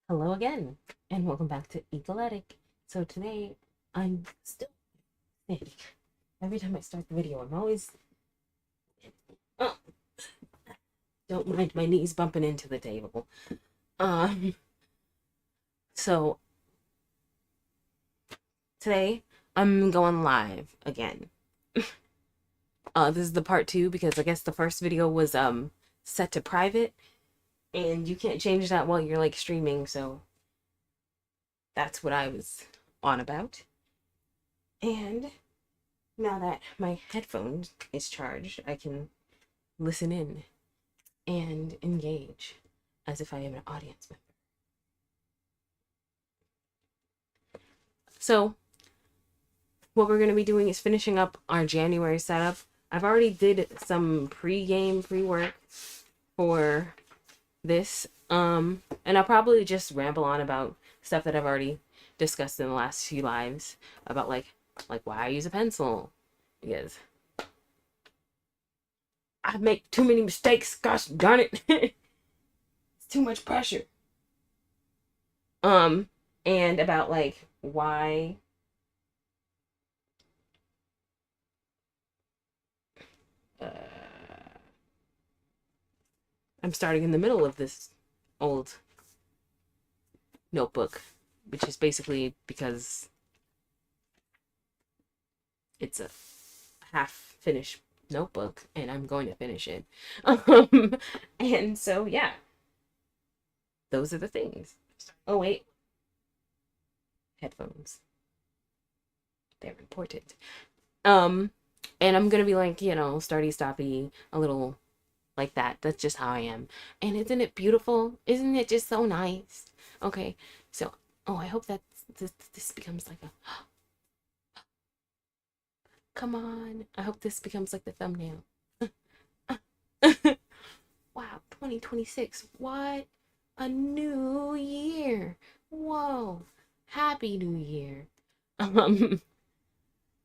Hello again, and welcome back to Eagletic. So today, I'm still sick. Every time I start the video, I'm always... Oh, don't mind my knees bumping into the table. Um, so today, I'm going live again. This is the part two because I guess the first video was set to private, and you can't change that while you're like streaming, so that's what I was on about. And now that my headphone is charged, I can listen in and engage as if I am an audience member. So what we're going to be doing is finishing up our January setup. I've already did some pre-game pre-work for this, and I'll probably just ramble on about stuff that I've already discussed in the last few lives about like why I use a pencil, because I make too many mistakes. Gosh darn it. It's too much pressure. Um, and about like why I'm starting in the middle of this old notebook, which is basically because it's a half finished notebook and I'm going to finish it. And so, yeah, those are the things. Oh, wait, headphones. They're important. Um, and I'm gonna be like, starty stoppy, a little like that. That's just how I am. And isn't it beautiful? Isn't it just so nice? Okay, so I hope that this becomes like a come on. I hope this becomes like the thumbnail. Wow, 2026. What a new year. Whoa. Happy New Year. Um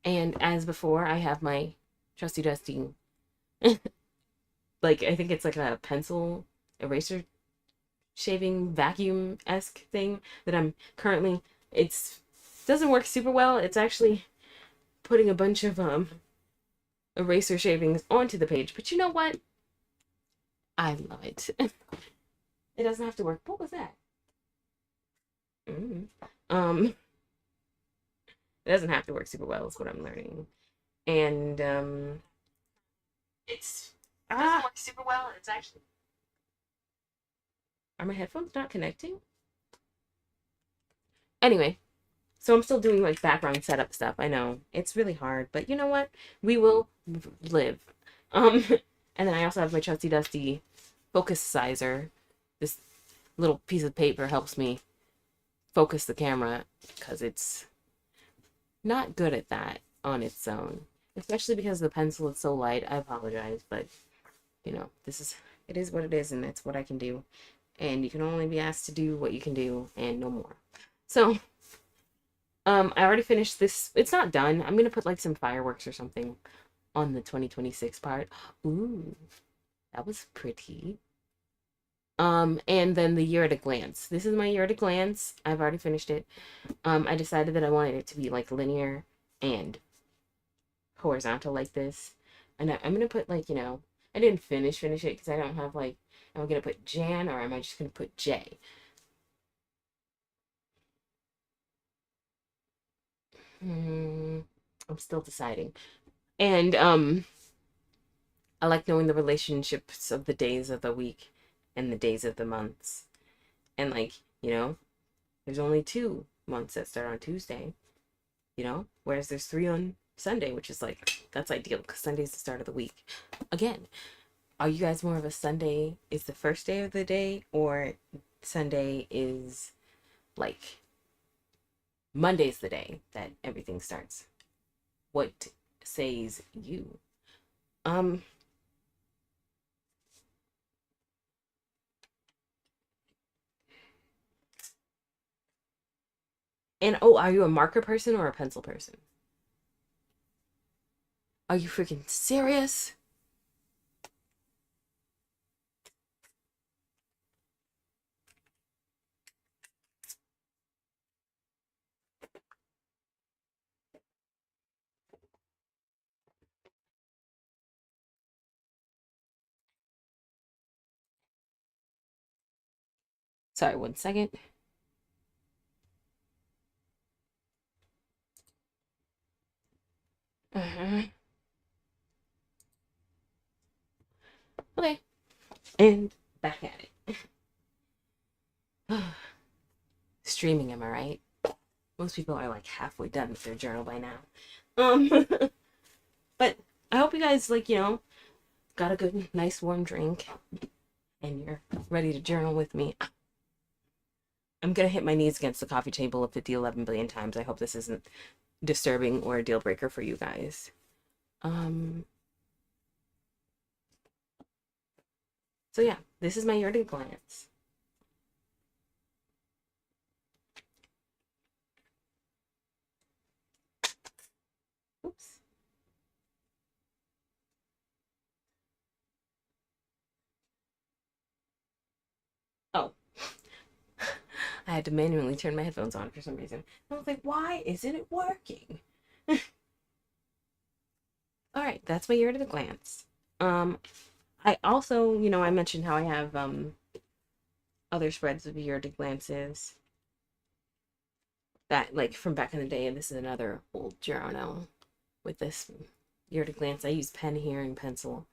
and as before, I have my trusty dusty like I think it's like a pencil eraser shaving vacuum-esque thing that I'm currently it's doesn't work super well. It's actually putting a bunch of eraser shavings onto the page. But you know what? I love it. It doesn't have to work. What was that? Mm. Um, it doesn't have to work super well. Is what I'm learning, and it's it doesn't work super well. It's actually are my headphones not connecting? Anyway, so I'm still doing like background setup stuff. I know it's really hard, but you know what? We will live. Um, and then I also have my trusty dusty focus sizer. This little piece of paper helps me focus the camera because it's not good at that on its own, especially because the pencil is so light. I apologize, but it is what it is, and it's what I can do. And you can only be asked to do what you can do and no more. So, I already finished this. It's not done. I'm gonna put like some fireworks or something on the 2026 part. Ooh, that was pretty. And then the year at a glance. This is my year at a glance. I've already finished it. I decided that I wanted it to be like linear and horizontal like this. And I'm gonna put like, I didn't finish it because I don't have like, am I gonna put Jan or am I just gonna put J? I'm still deciding. And I like knowing the relationships of the days of the week and the days of the months. And like, there's only 2 months that start on Tuesday, whereas there's 3 on Sunday, which is like, that's ideal because Sunday's the start of the week. Again, are you guys more of a Sunday is the first day of the day, or Sunday is like Monday's the day that everything starts? What says you? Um, and oh, are you a marker person or a pencil person? Are you freaking serious? Sorry, one second. Okay, and back at it. Streaming, am I right? Most people are like halfway done with their journal by now. Um, but I hope you guys like, got a good, nice, warm drink and you're ready to journal with me. I'm gonna hit my knees against the coffee table 11 billion times. I hope this isn't disturbing or a deal breaker for you guys. So yeah, this is my year at a glance. Oops. Oh. I had to manually turn my headphones on for some reason. I was like, why isn't it working? All right, that's my year at a glance. I also, I mentioned how I have other spreads of year at a glances that like from back in the day, and this is another old journal with this year at a glance. I use pen here and pencil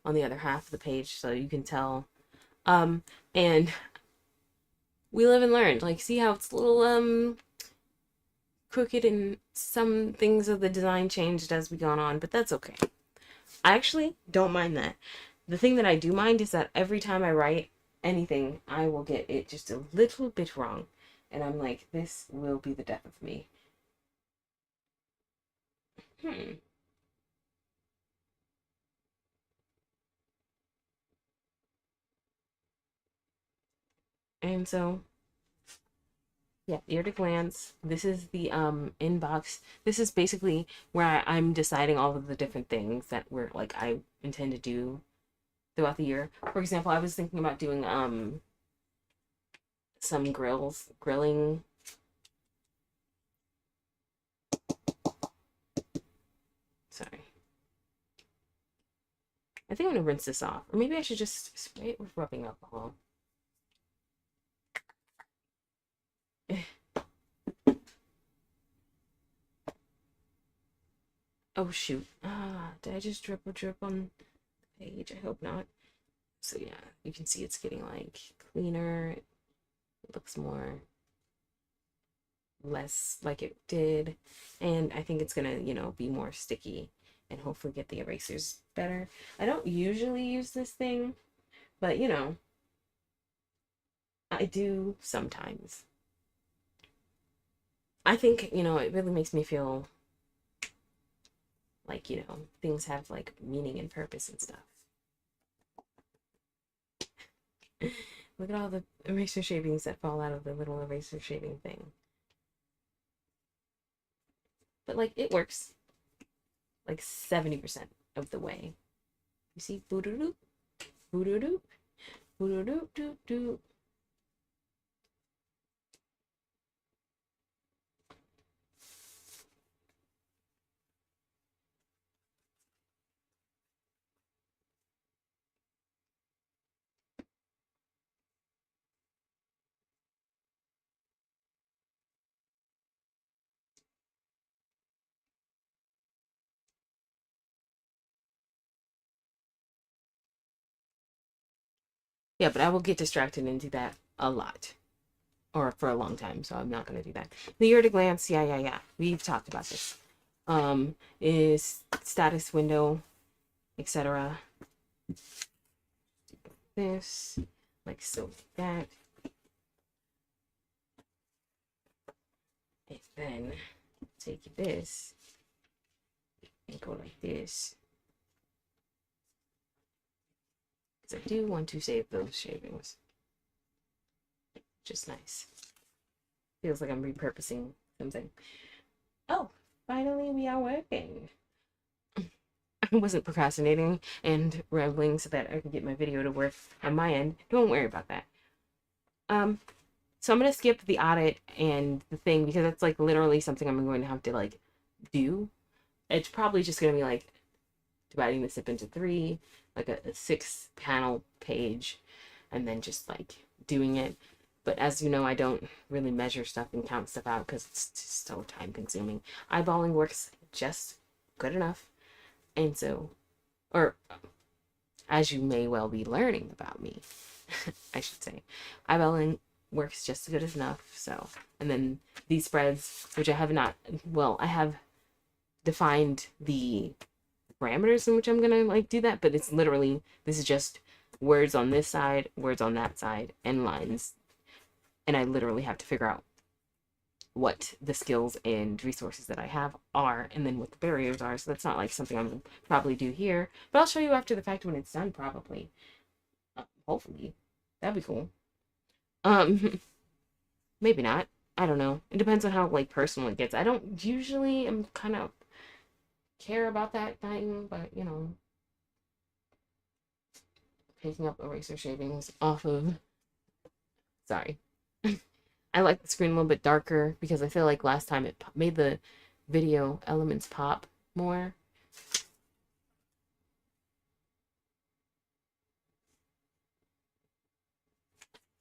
on the other half of the page so you can tell. And we live and learn. Like, see how it's a little crooked and some things of the design changed as we gone on, but that's okay. I actually don't mind that. The thing that I do mind is that every time I write anything, I will get it just a little bit wrong. And I'm like, this will be the death of me. And so, yeah, ear to glance. This is the inbox. This is basically where I'm deciding all of the different things that we're like I intend to do throughout the year. For example, I was thinking about doing some grilling. Sorry. I think I'm gonna rinse this off. Or maybe I should just spray it with rubbing alcohol. Oh shoot. Did I just drip on the page? I hope not. So yeah, you can see it's getting like cleaner. It looks more less like it did. And I think it's gonna, be more sticky and hopefully get the erasers better. I don't usually use this thing, but I do sometimes. I think, it really makes me feel like, things have like meaning and purpose and stuff. Look at all the eraser shavings that fall out of the little eraser shaving thing. But like it works like 70% of the way. You see? Boo-doo-doo, boo-doo-doo, boo-doo-doo-doo-doo. Yeah, but I will get distracted and do that a lot. Or for a long time, so I'm not gonna do that. The year at a glance, yeah. We've talked about this. Is status window, etc. This, like so, like that. And then take this and go like this. Because I do want to save those shavings. Just nice. Feels like I'm repurposing something. Oh, finally we are working. I wasn't procrastinating and rambling so that I could get my video to work on my end. Don't worry about that. So I'm gonna skip the audit and the thing because that's like literally something I'm going to have to like do. It's probably just gonna be like dividing this up into three, like a 6-panel page, and then just like doing it. But as you know, I don't really measure stuff and count stuff out because it's just so time consuming. Eyeballing works just good enough. And so, or as you may well be learning about me, I should say, eyeballing works just good enough. So, and then these spreads, which I have not, well, I have defined the parameters in which I'm gonna like do that, but it's literally, this is just words on this side, words on that side, and lines. And I literally have to figure out what the skills and resources that I have are, and then what the barriers are. So that's not like something I'm gonna probably do here, but I'll show you after the fact when it's done, probably. Hopefully, that'd be cool. Maybe not. I don't know. It depends on how like personal it gets. I don't usually am kind of care about that thing, but you know, picking up eraser shavings off of. Sorry. I like the screen a little bit darker because I feel like last time it made the video elements pop more.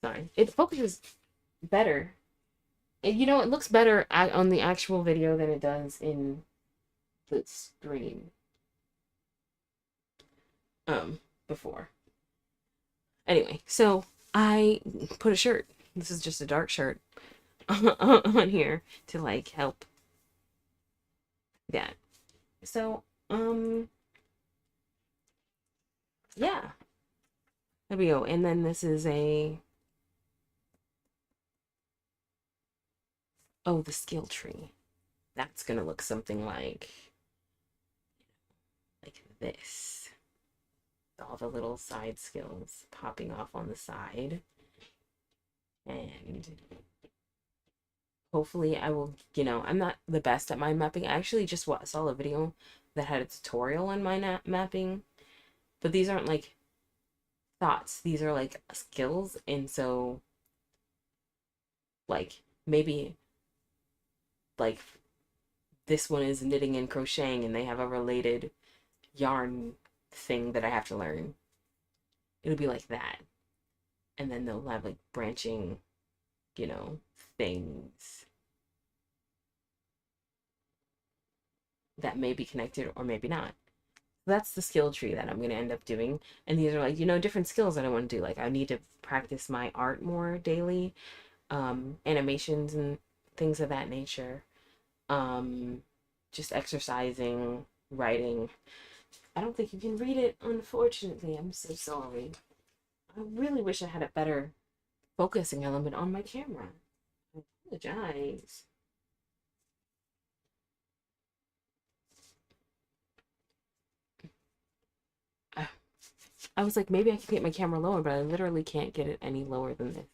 Sorry. It focuses better. You know, it looks better on the actual video than it does in the screen. Before. Anyway, so I put a shirt. This is just a dark shirt on here to like help that. So, yeah. There we go. And then this is the skill tree. That's gonna look something like this. All the little side skills popping off on the side. And hopefully I will, I'm not the best at mind mapping. I actually just saw a video that had a tutorial on mind mapping, but these aren't like thoughts. These are like skills. And so like maybe like this one is knitting and crocheting and they have a related yarn thing that I have to learn. It'll be like that. And then they'll have like branching, things that may be connected or maybe not. That's the skill tree that I'm going to end up doing. And these are like, different skills that I want to do. Like I need to practice my art more daily, animations and things of that nature. Just exercising, writing. I don't think you can read it, unfortunately. I'm so sorry. I really wish I had a better focusing element on my camera. I apologize. I was like, maybe I can get my camera lower, but I literally can't get it any lower than this.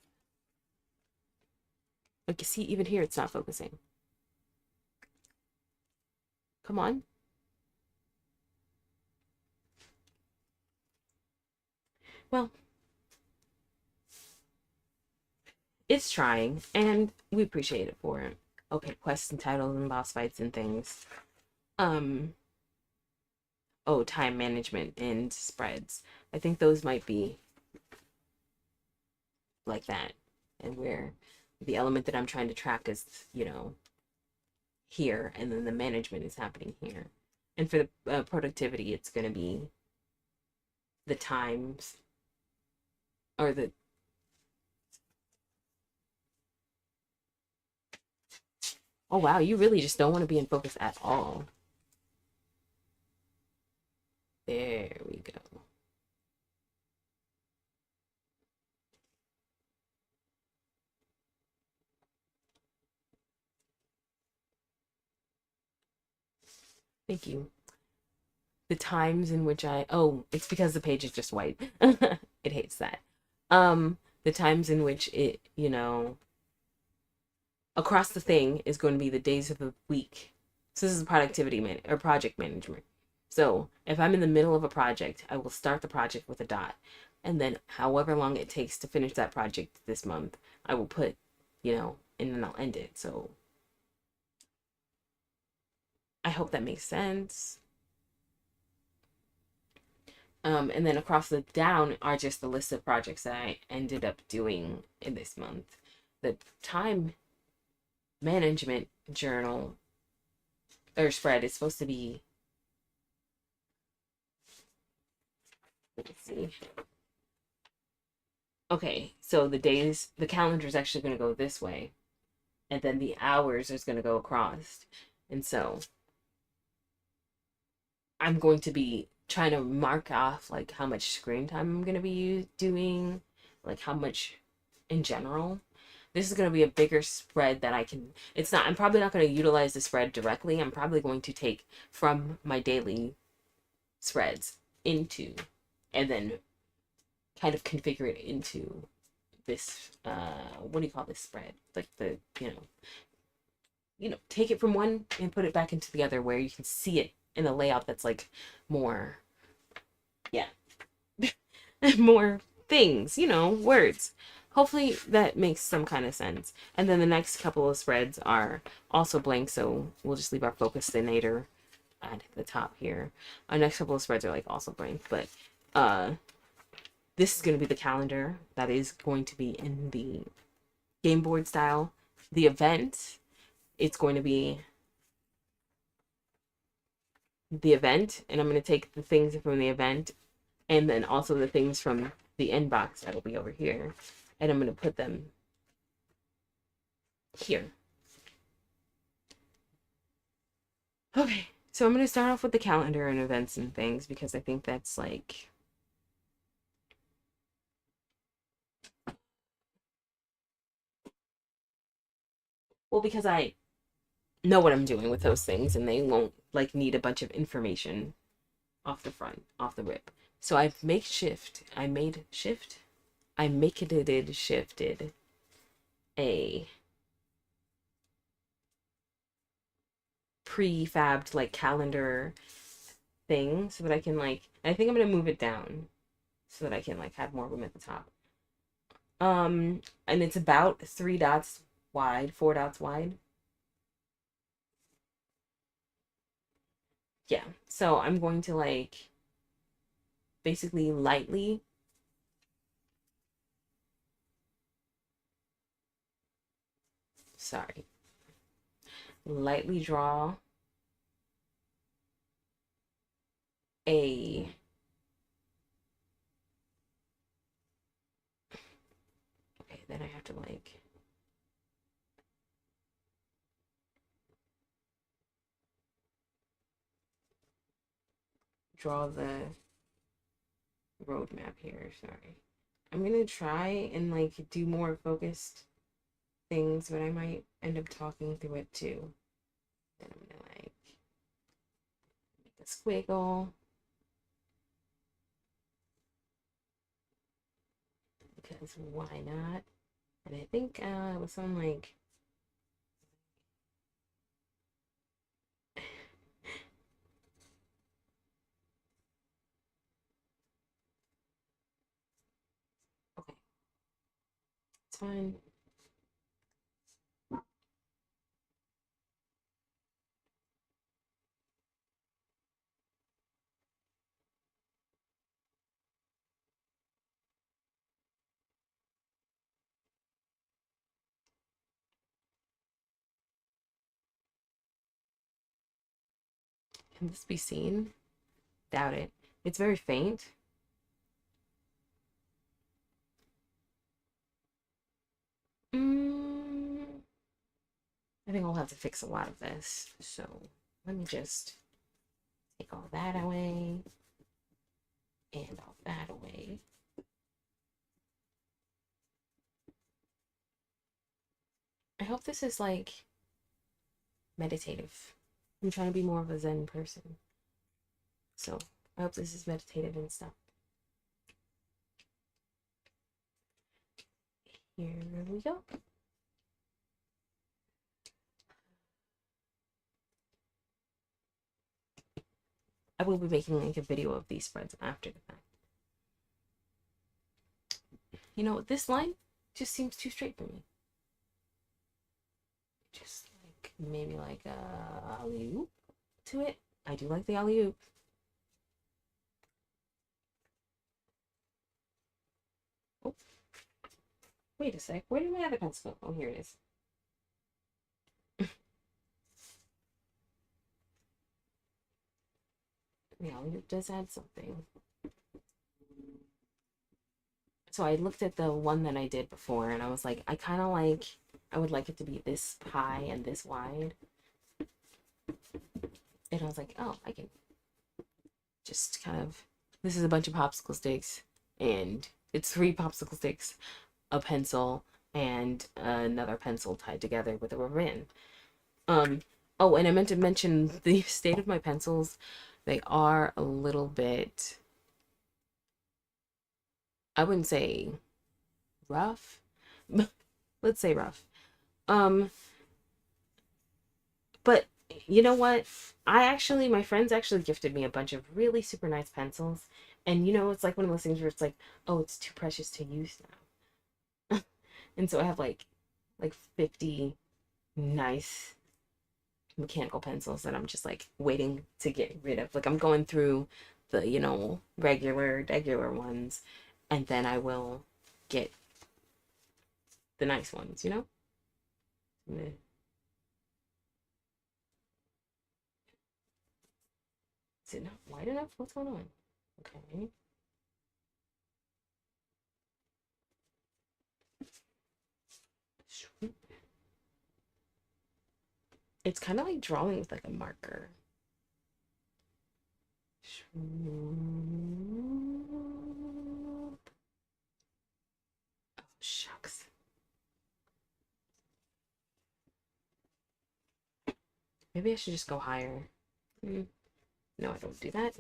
Like, you see, even here, it's not focusing. Come on. Well, it's trying, and we appreciate it for it. Okay, quests and titles and boss fights and things. Time management and spreads. I think those might be like that. And where the element that I'm trying to track is, here, and then the management is happening here. And for the productivity, it's going to be the times or the oh wow, you really just don't want to be in focus at all. There we go. Thank you. The times in which it's because the page is just white. It hates that. The times in which it, across the thing is going to be the days of the week. So this is productivity or project management. So if I'm in the middle of a project, I will start the project with a dot. And then however long it takes to finish that project this month, I will put, and then I'll end it. So I hope that makes sense. And then across the down are just the list of projects that I ended up doing in this month. The time management journal or spread is supposed to be, let's see. Okay, so the calendar is actually going to go this way, and then the hours is going to go across. And so I'm going to be trying to mark off like how much screen time I'm going to be doing, like how much in general. This is going to be a bigger spread that I can, it's not, I'm probably not going to utilize the spread directly. I'm probably going to take from my daily spreads into, and then kind of configure it into this, what do you call this spread? Like the, take it from one and put it back into the other where you can see it in a layout that's like more, yeah, more things, words. Hopefully that makes some kind of sense. And then the next couple of spreads are also blank, so we'll just leave our focusinator at the top here. Our next couple of spreads are like also blank, but this is going to be the calendar that is going to be in the game board style. The event, it's going to be the event, and I'm going to take the things from the event and then also the things from the inbox that'll be over here, and I'm going to put them here. Okay, so I'm going to start off with the calendar and events and things because I think that's like, well, because I know what I'm doing with those things and they won't like need a bunch of information off the front, off the rip. So I shifted a prefabbed like calendar thing so that I can like, I think I'm gonna move it down so that I can like have more room at the top. And it's about 3 dots wide, 4 dots wide. Yeah, so I'm going to like basically lightly draw a okay, then I have to like draw the roadmap here. Sorry. I'm gonna try and like do more focused things, but I might end up talking through it too. Then I'm gonna like make a squiggle because why not? And I think it was something like okay, it's fine. Can this be seen? Doubt it. It's very faint. Mm, I think I'll have to fix a lot of this. So let me just take all that away and all that away. I hope this is like meditative. I'm trying to be more of a Zen person. So I hope this is meditative and stuff. Here we go. I will be making like a video of these spreads after the fact. This line just seems too straight for me. Just like maybe like a alley-oop to it. I do like the alley-oop. Wait a sec. Where did my other pencil go? Oh, here it is. Yeah, it does add something. So I looked at the one that I did before and I was like, I would like it to be this high and this wide. And I was like, oh, I can just kind of, this is a bunch of popsicle sticks and it's three popsicle sticks, a pencil, and another pencil tied together with a rubber band. Um, oh, and I meant to mention the state of my pencils. They are a little bit, I wouldn't say rough. Let's say rough. Um, but you know what? My friends actually gifted me a bunch of really super nice pencils. And it's like one of those things where it's like, oh, it's too precious to use now. And so I have like 50 nice mechanical pencils that I'm just like waiting to get rid of. Like I'm going through the, regular ones, and then I will get the nice ones. Is it not wide enough? What's going on? Okay. It's kind of like drawing with like a marker. Oh, shucks. Maybe I should just go higher. No, I don't do that.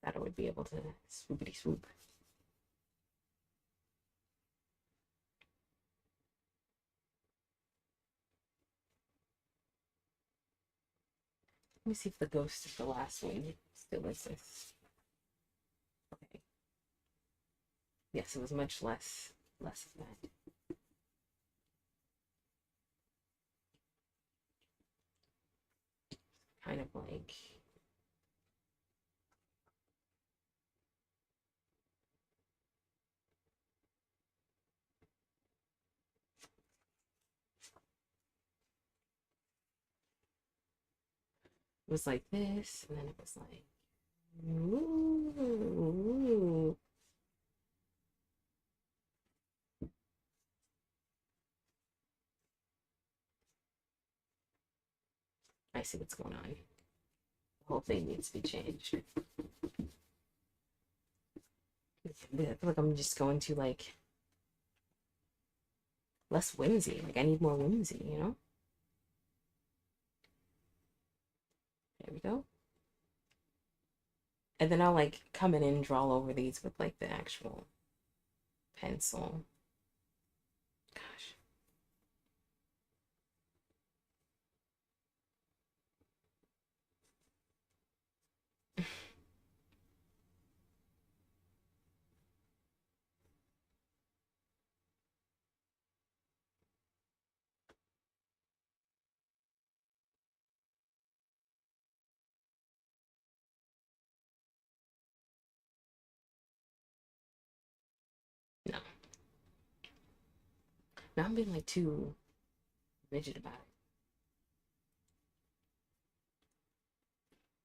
That I would be able to swoopity swoop. Let me see if the ghost of the last one still exists. Okay. Yes, it was much less of that. Kind of like it was like this, and then it was like ooh. I see what's going on. The whole thing needs to be changed. I feel like I'm just going to like less whimsy. Like I need more whimsy. There we go. And then I'll like come in and draw over these with like the actual pencil. Gosh. No. Now I'm being like too rigid about it.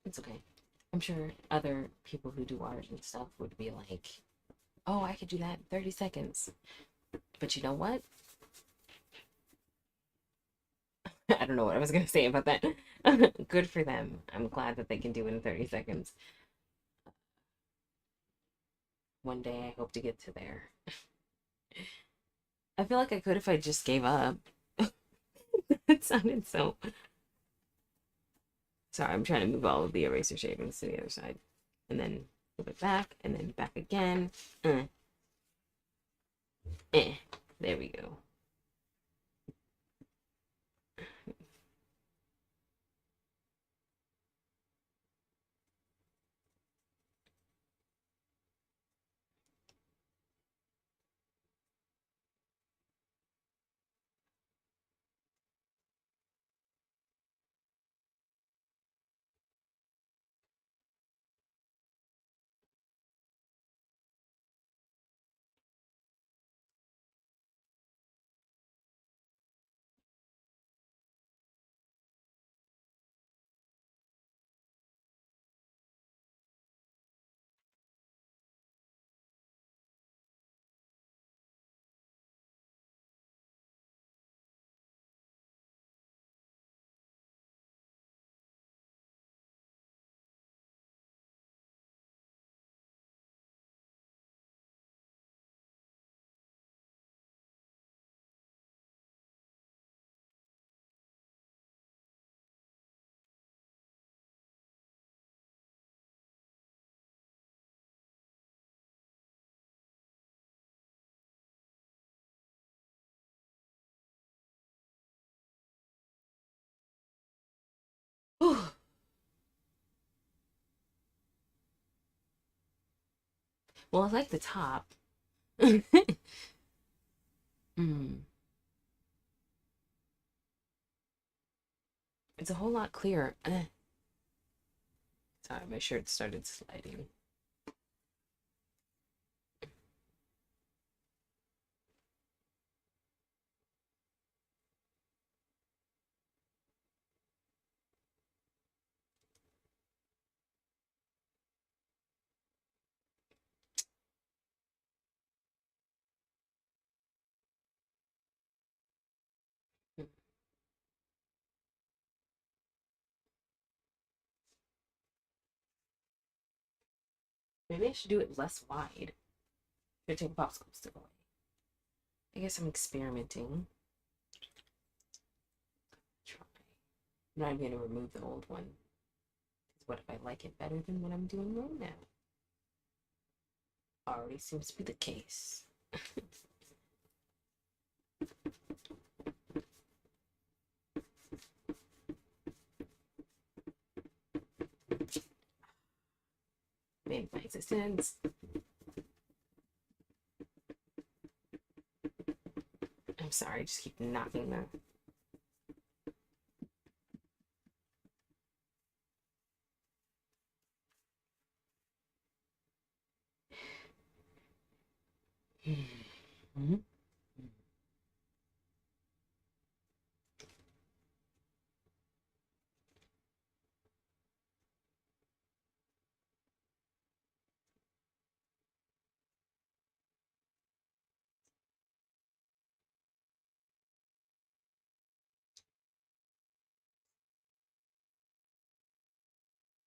It's okay. I'm sure other people who do art and stuff would be like, oh, I could do that in 30 seconds. But you know what? I don't know what I was going to say about that. Good for them. I'm glad that they can do it in 30 seconds. One day I hope to get to there. I feel like I could if I just gave up. It sounded so. Sorry, I'm trying to move all of the eraser shavings to the other side. And then move it back, and then back again. Eh. There we go. Well, I like the top. Mm. It's a whole lot clearer. Sorry, my shirt started sliding. Maybe I should do it less wide. Should I take a popsicle stick away? I guess I'm experimenting. Try. I'm not even going to remove the old one. Because what if I like it better than what I'm doing right now? Already seems to be the case. Made my existence. I'm sorry, I just keep knocking that.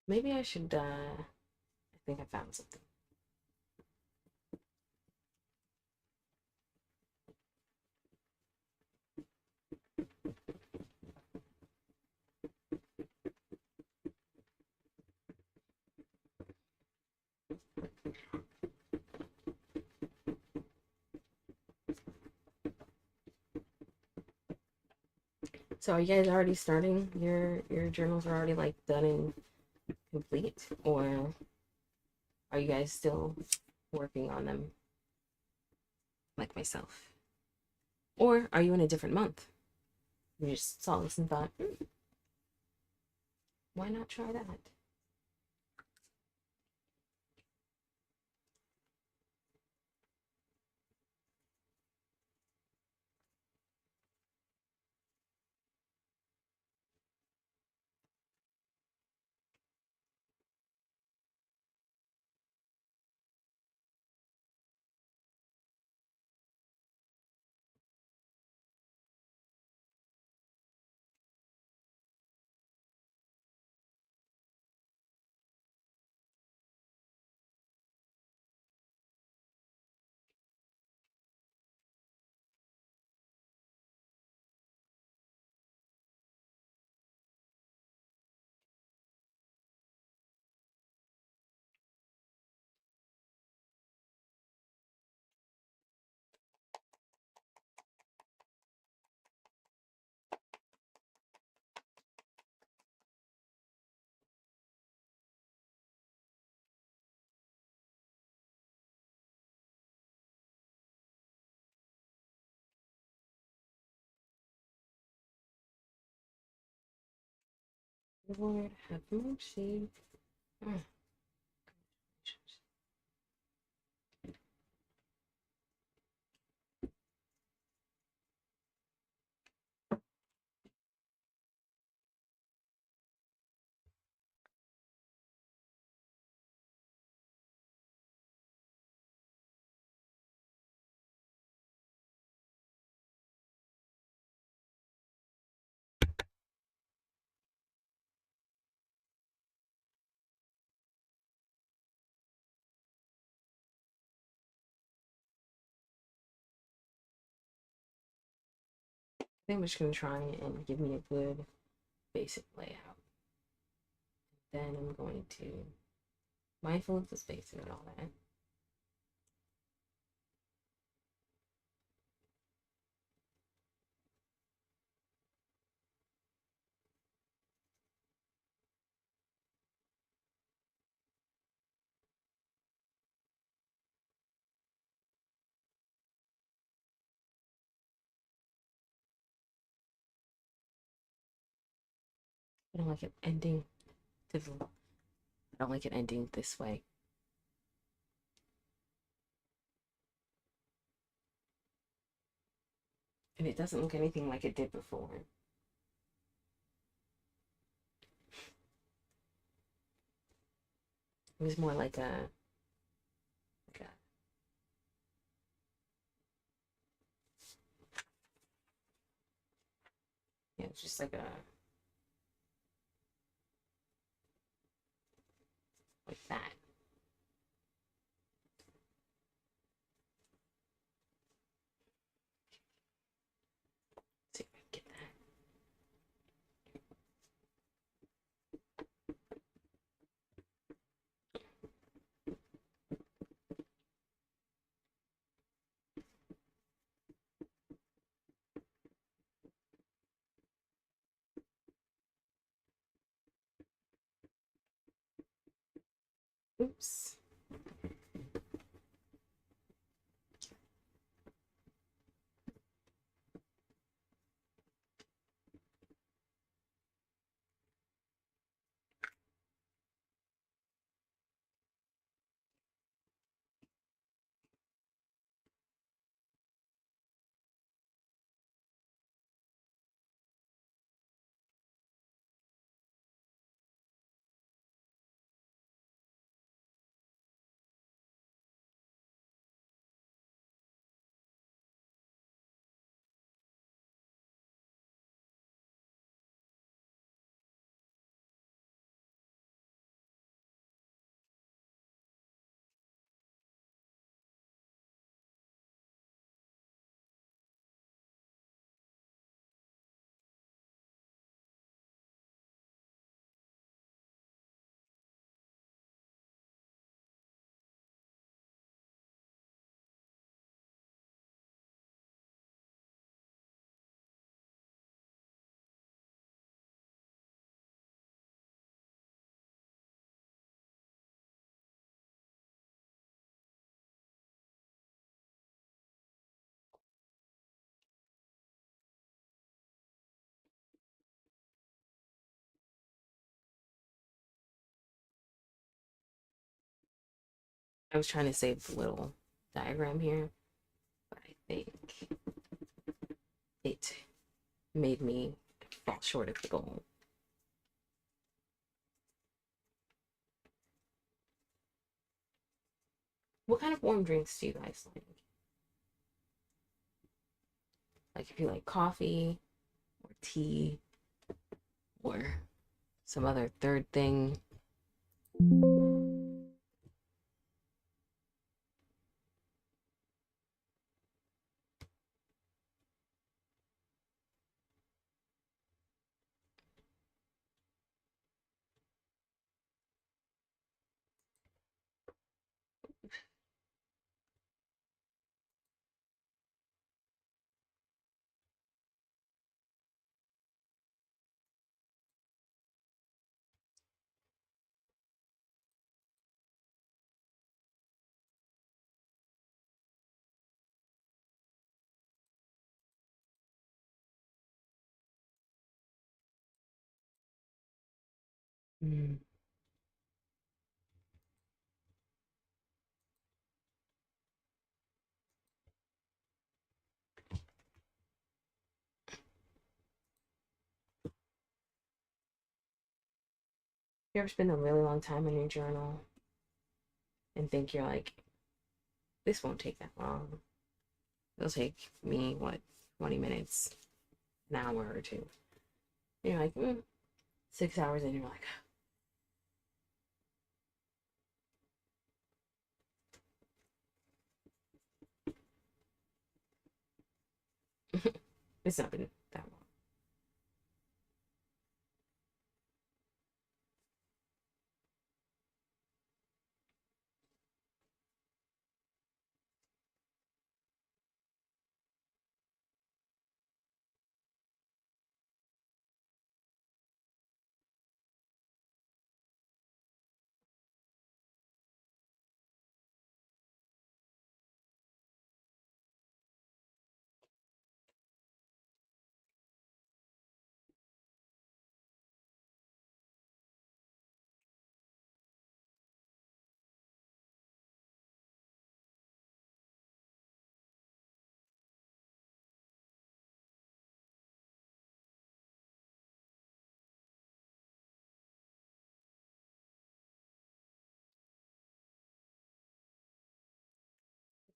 Maybe I should, I think I found something. So are you guys already starting? Your journals are already like done and complete? Or are you guys still working on them like myself? Or are you in a different month? You just saw this and thought, why not try that? Lord have mercy. Mm. I think I'm just gonna try and give me a good basic layout. Then I'm going to mindful of the spacing and all that. I don't like it ending to the, I don't like it ending this way. And it doesn't look anything like it did before. It was more like a yeah, it's just like that. Let's see if I can get that. Oops. I was trying to save the little diagram here, but I think it made me fall short of the goal. What kind of warm drinks do you guys like? Like if you like coffee or tea or some other third thing. Mm. You ever spend a really long time in your journal and think you're like, this won't take that long? It'll take me, what, 20 minutes, an hour or two. And you're like, 6 hours, and you're like, it's not been that long.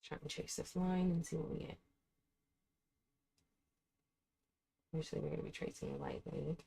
Try and trace this line and see what we get. Usually we're going to be tracing lightly.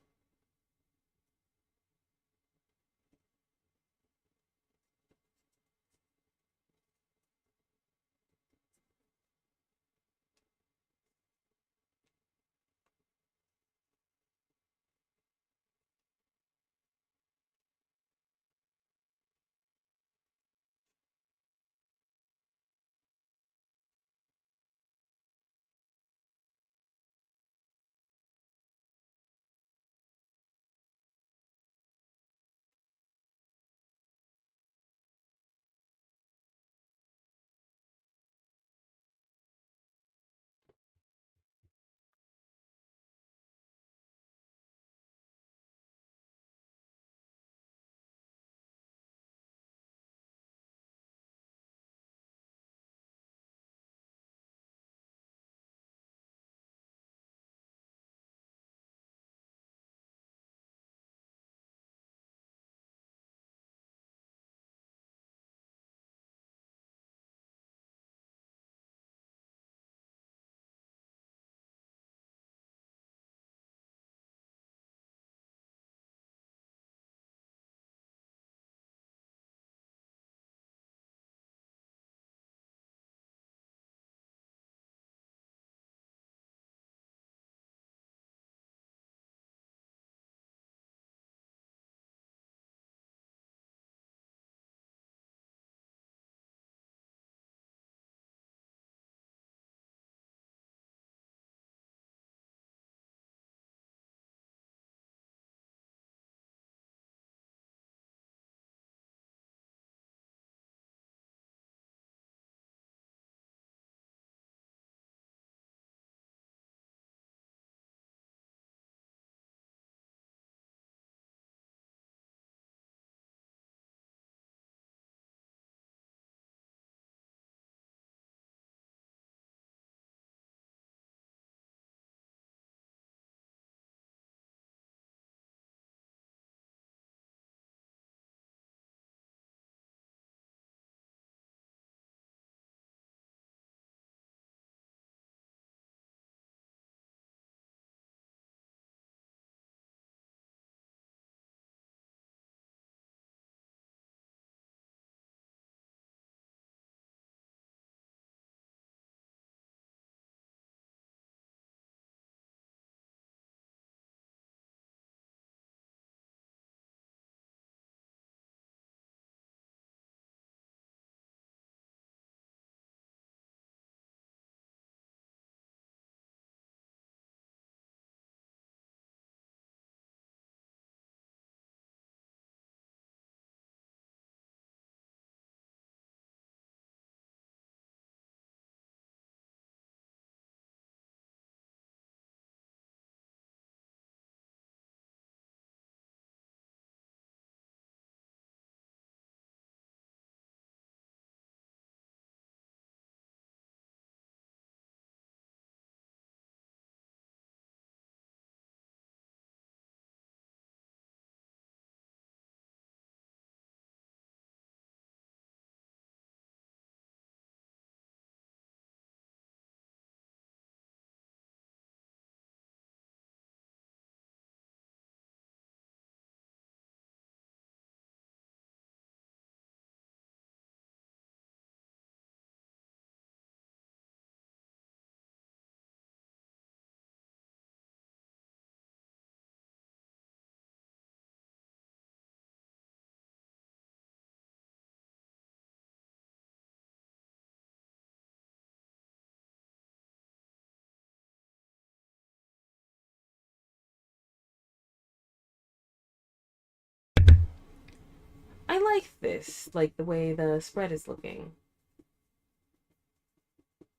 I like this, like the way the spread is looking.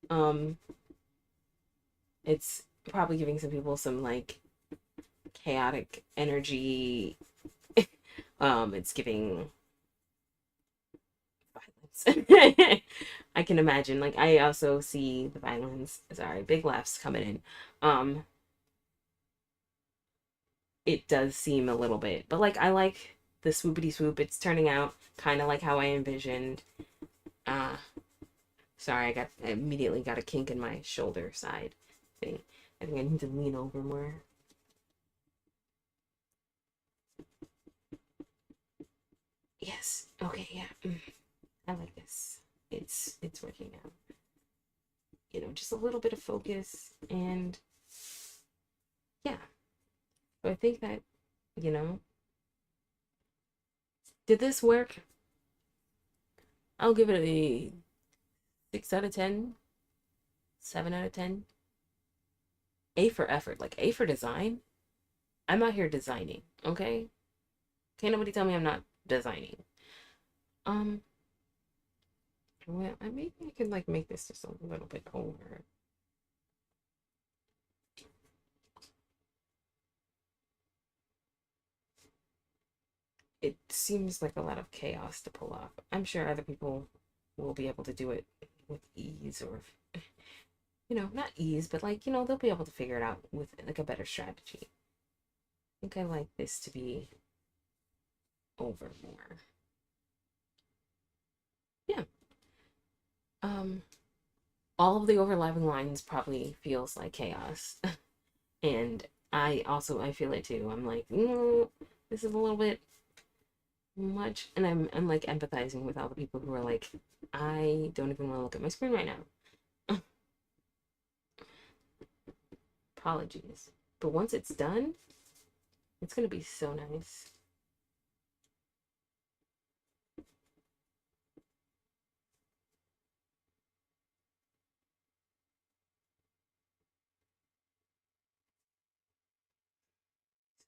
Um, it's probably giving some people some like chaotic energy. It's giving violence. I can imagine. Like I also see the violence. Sorry, big laughs coming in. Um, it does seem a little bit, but like I like the swoopity swoop. It's turning out kind of like how I envisioned. Uh, Sorry, I immediately got a kink in my shoulder side thing. I think I need to lean over more. Yes. Okay, yeah. I like this. It's working out. You know, just a little bit of focus and yeah. So I think that, you know, did this work? I'll give it a 6 out of 10, 7 out of 10. A for effort, like A for design. I'm out here designing, okay? Can't nobody tell me I'm not designing. Um, well, maybe I could like make this just a little bit over. It seems like a lot of chaos to pull off. I'm sure other people will be able to do it with ease or, you know, not ease, but like, you know, they'll be able to figure it out with like a better strategy. I think I like this to be over more. Yeah. Um, all of the overlapping lines probably feels like chaos. And I feel it too. I'm like, this is a little bit much, and I'm like empathizing with all the people who are like, I don't even want to look at my screen right now. Apologies. But once it's done, it's gonna be so nice.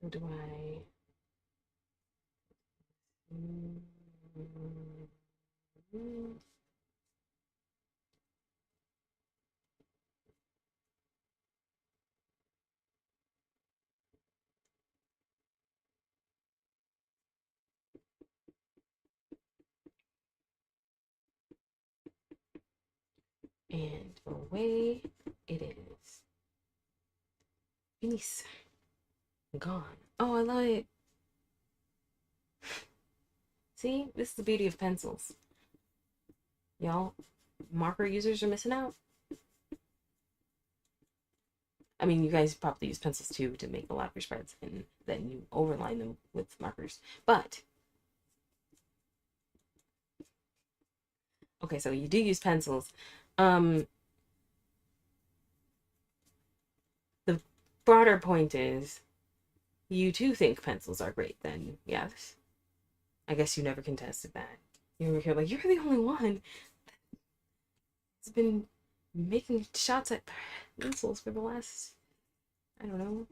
So do I and away it is. Peace. Gone. Oh, I love it. See, this is the beauty of pencils. Y'all, marker users are missing out. I mean, you guys probably use pencils too to make a lot of your spreads, and then you overline them with markers. But, okay, so you do use pencils. Um, the broader point is, you too think pencils are great, then, yes. I guess you never contested that. You were here like, you're the only one that's been making shots at pencils for the last, I don't know,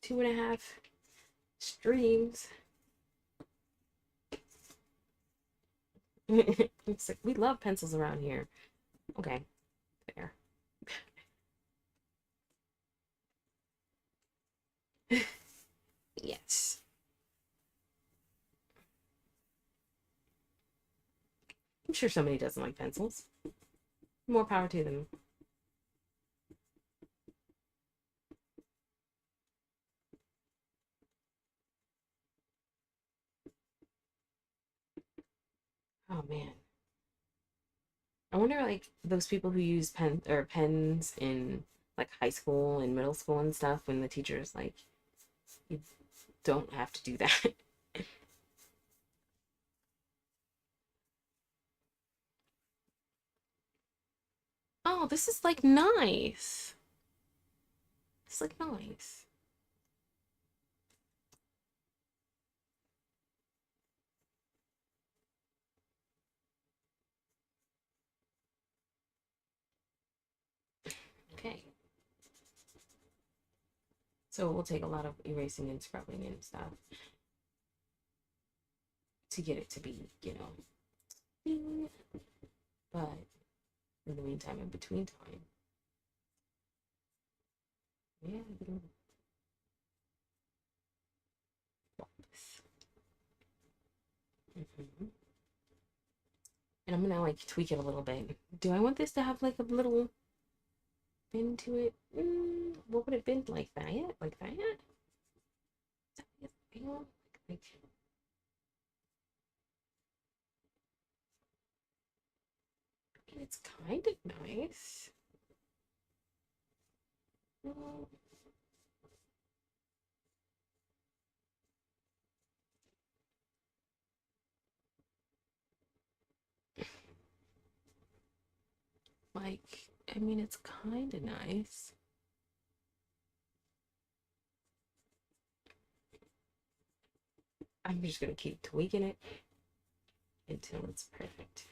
2.5 streams. It's like, we love pencils around here. Okay, there. Yes. I'm sure somebody doesn't like pencils. More power to them. Oh man. I wonder like those people who use pens in like high school and middle school and stuff when the teacher's like, you don't have to do that. Oh, this is like nice. It's like nice. Okay. So it will take a lot of erasing and scrubbing and stuff to get it to be, you know. But in the meantime, in between time, yeah, mm-hmm. And I'm gonna like tweak it a little bit. Do I want this to have like a little bend to it? What would it bend like that? Like that? Like, it's kind of nice. Mm, like, I mean, it's kind of nice. I'm just gonna keep tweaking it until it's perfect.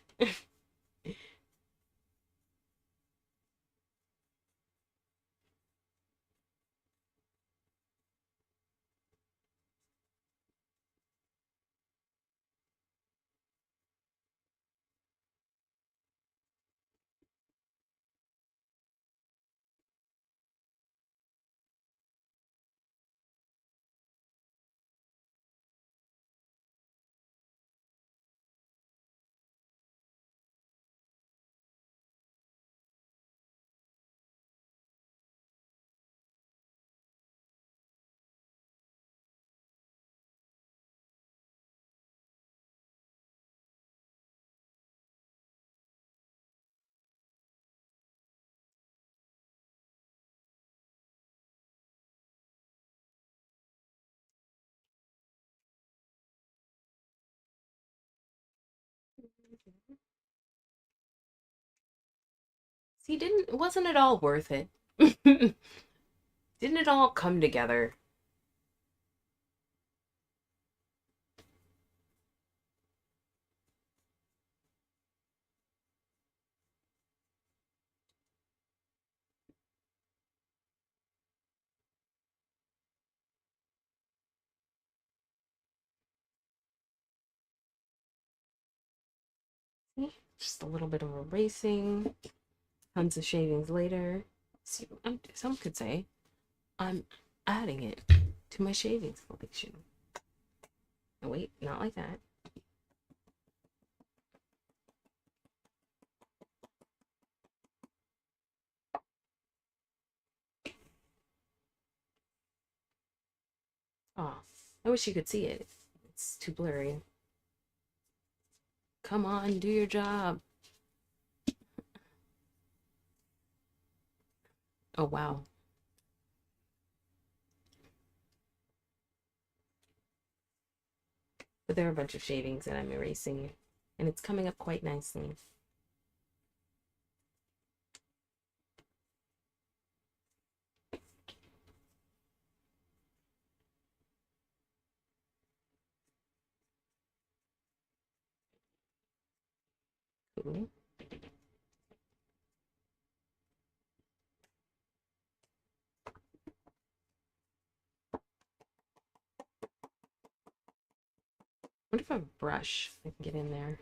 See, wasn't it all worth it? Didn't it all come together? See? Just a little bit of erasing, tons of shavings later. See, some could say I'm adding it to my shavings collection. Oh, wait, not like that. Oh, I wish you could see it. It's too blurry. Come on, do your job. Oh, wow. But there are a bunch of shavings that I'm erasing, and it's coming up quite nicely. Cool. What if a brush I can get in there?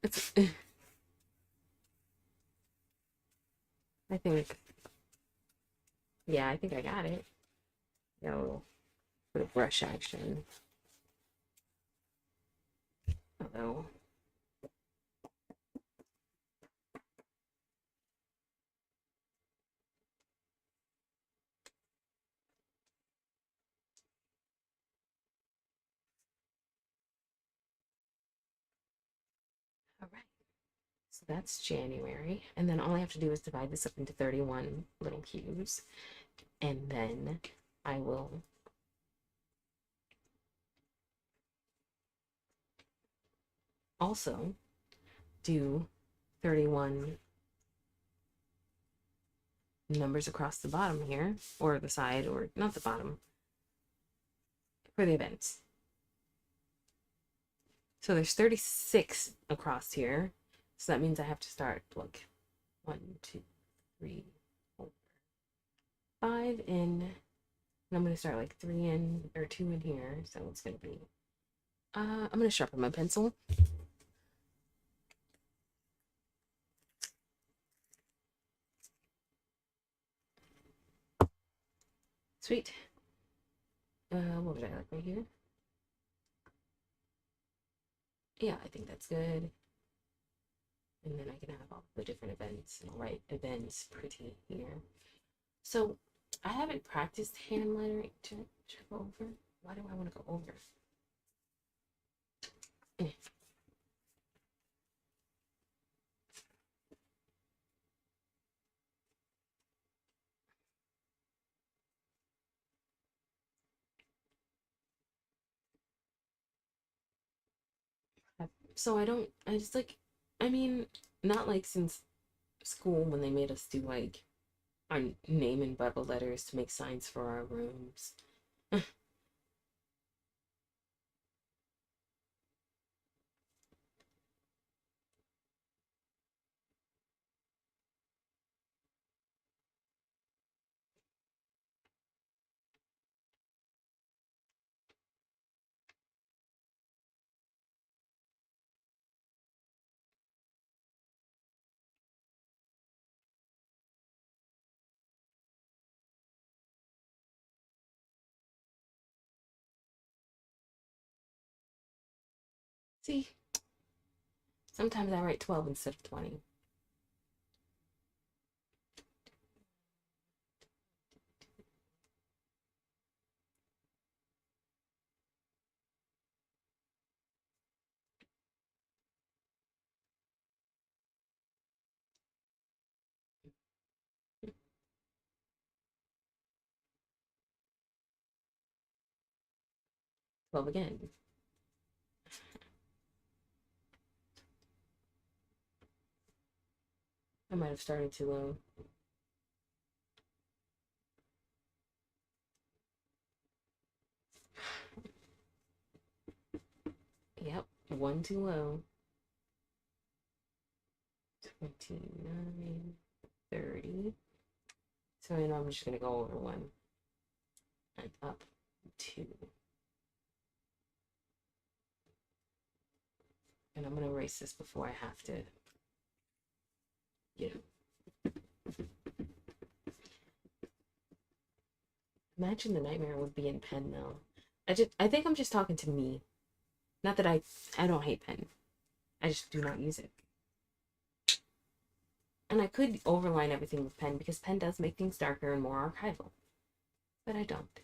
It's, I think, yeah, I think I got it. No, put a brush action. Although, all right. So that's January. And then all I have to do is divide this up into 31 little cubes. And then I will also do 31 numbers across the bottom here, or the side, or not the bottom, for the events. So there's 36 across here. So that means I have to start, look, 1, 2, 3, 4, 5 in. And I'm going to start like 3 in, or 2 in here. So it's going to be, I'm going to sharpen my pencil. Sweet. What would I like right here? Yeah, I think that's good. And then I can have all the different events, and I'll write events pretty here. So I haven't practiced hand lettering to go over. Why do I want to go over? So I just like, I mean, not like since school when they made us do like our name in bubble letters to make signs for our rooms. See, sometimes I write 12 instead of 20. 12 again. I might have started too low. Yep, one too low. 29, 30. So I know I'm just gonna go over one and up two. And I'm gonna erase this before I have to, you know. Imagine the nightmare would be in pen though. I think I'm just talking to me. Not that I don't hate pen. I just do not use it. And I could overline everything with pen because pen does make things darker and more archival. But I don't.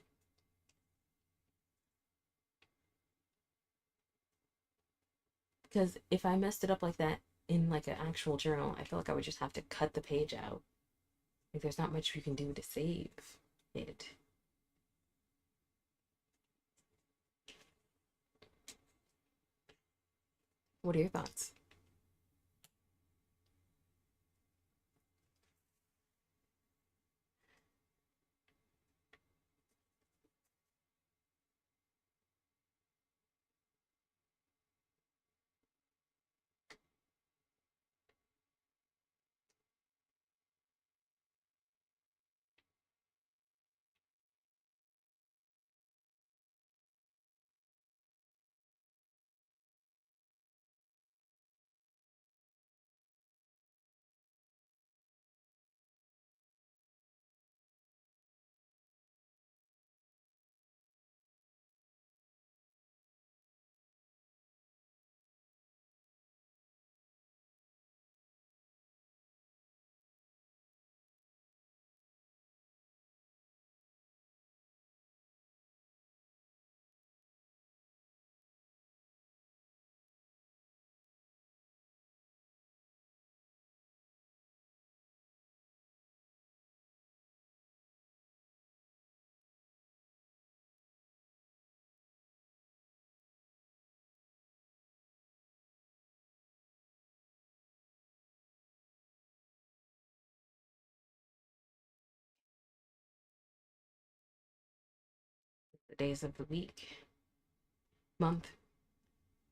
Because if I messed it up like that in like an actual journal, I feel like I would just have to cut the page out. Like there's not much you can do to save it. What are your thoughts? The days of the week, month,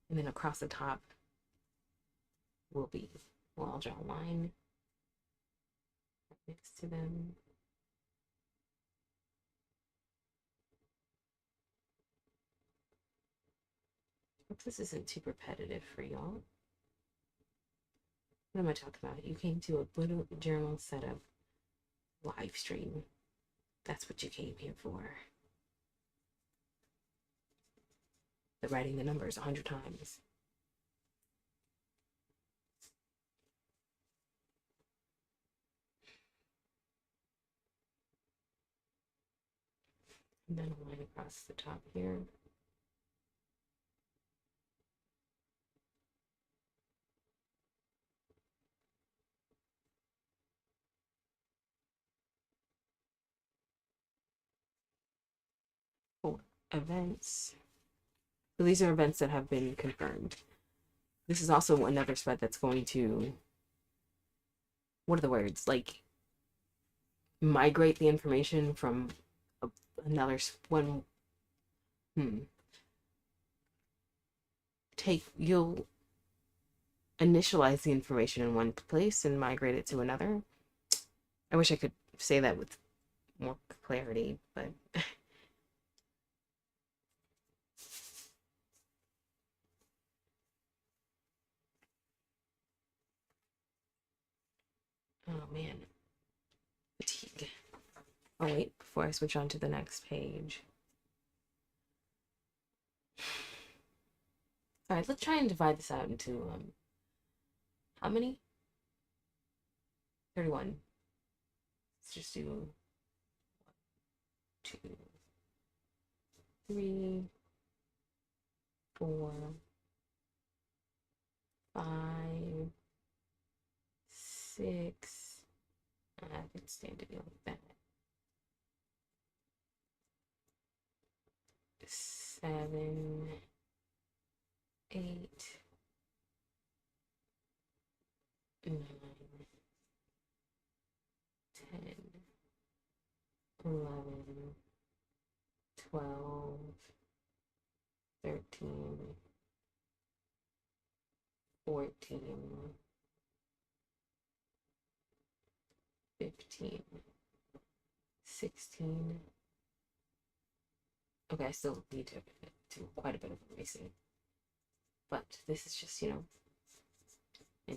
and then across the top will be, well, I'll draw a line next to them. Hope this isn't too repetitive for y'all. What am I talking about? You came to a bullet journal setup live stream. That's what you came here for. The writing the numbers 100 times. And then a line across the top here. For events. So these are events that have been confirmed. This is also another spread that's going to, what are the words? Like, migrate the information from a, another one. Hmm. You'll initialize the information in one place and migrate it to another. I wish I could say that with more clarity, but oh man, fatigue. Oh wait, before I switch on to the next page. All right, let's try and divide this out into how many? 31. Let's just do 2, 3, 4, 5, 6. I can stand to be like that. 7, 8, 9, 10, 11, 12, 13, 14, 15, 16. Okay, I still need to do quite a bit of erasing. But this is just, and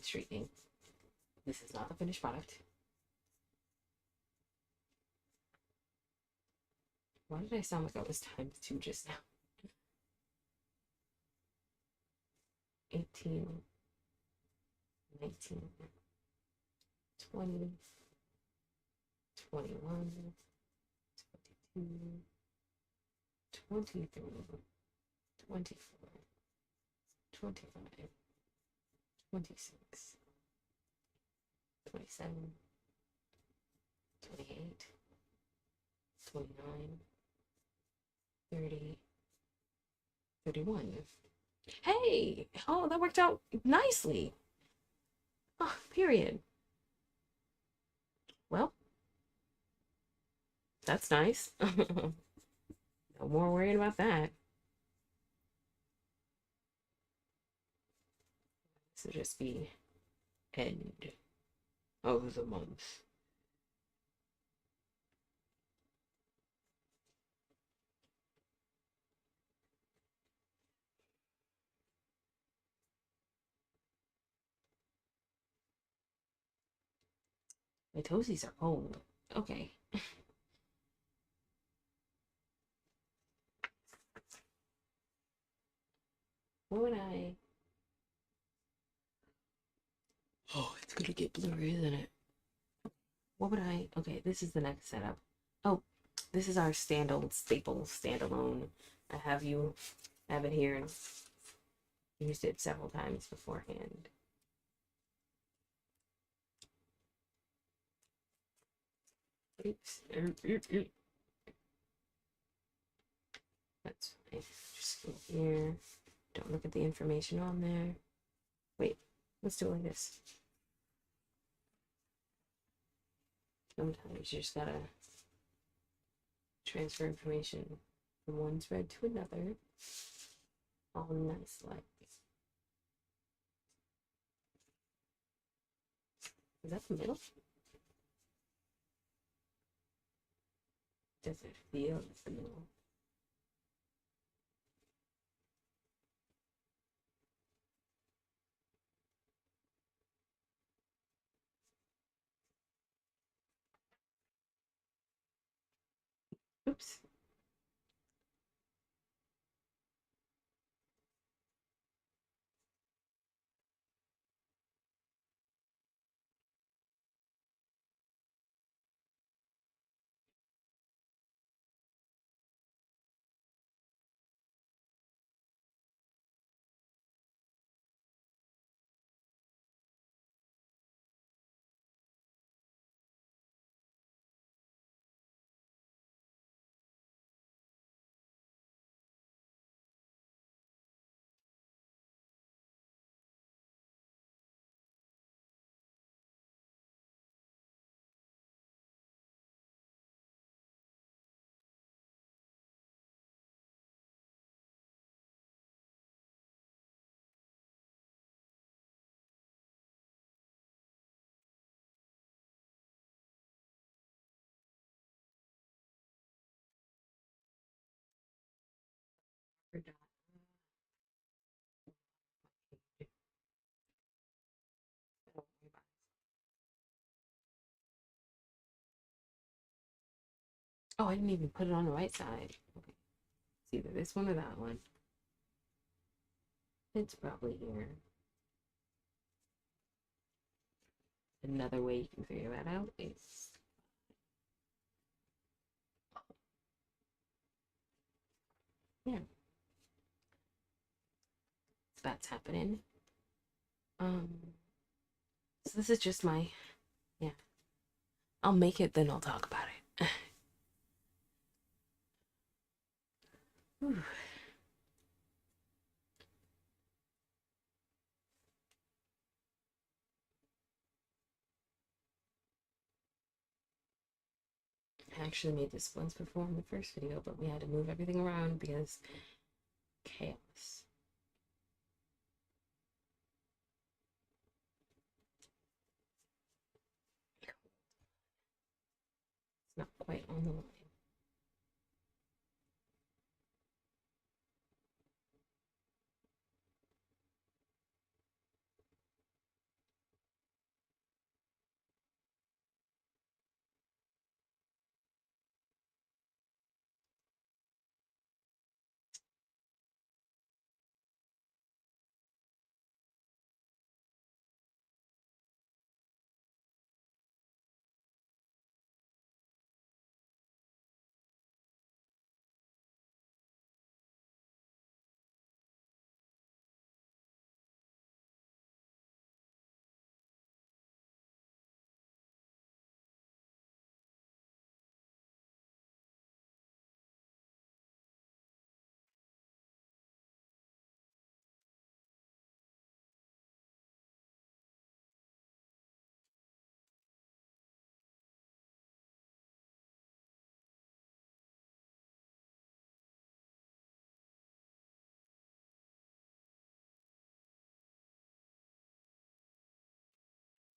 straightening. This is not the finished product. Why did I sound like I was times 2 just now? 18, 19, 20, 21, 22, 23, 24, 25, 26, 27, 28, 29, 30, 31. Hey! Oh, that worked out nicely. Oh, period. Well, that's nice. No more worrying about that. This will just be end of the month. My toesies are cold. Okay. What would I? Oh, it's gonna get blurry, isn't it? What would I? Okay, this is the next setup. Oh, this is our standalone. I have it here and used it several times beforehand. Oops. That's fine. Just go here. Don't look at the information on there. Wait, let's do it like this. Sometimes you just gotta transfer information from one spread to another. All nice like. Is that the middle? Does it feel like the middle? Oops. Forgot. Don't worry about it. Oh, I didn't even put it on the right side. Okay. It's either this one or that one. It's probably here. Another way you can figure that out is yeah. So that's happening. Um, so this is just my yeah. I'll make it, then I'll talk about it. I actually made this once before in the first video, but we had to move everything around because chaos. It's not quite on the line.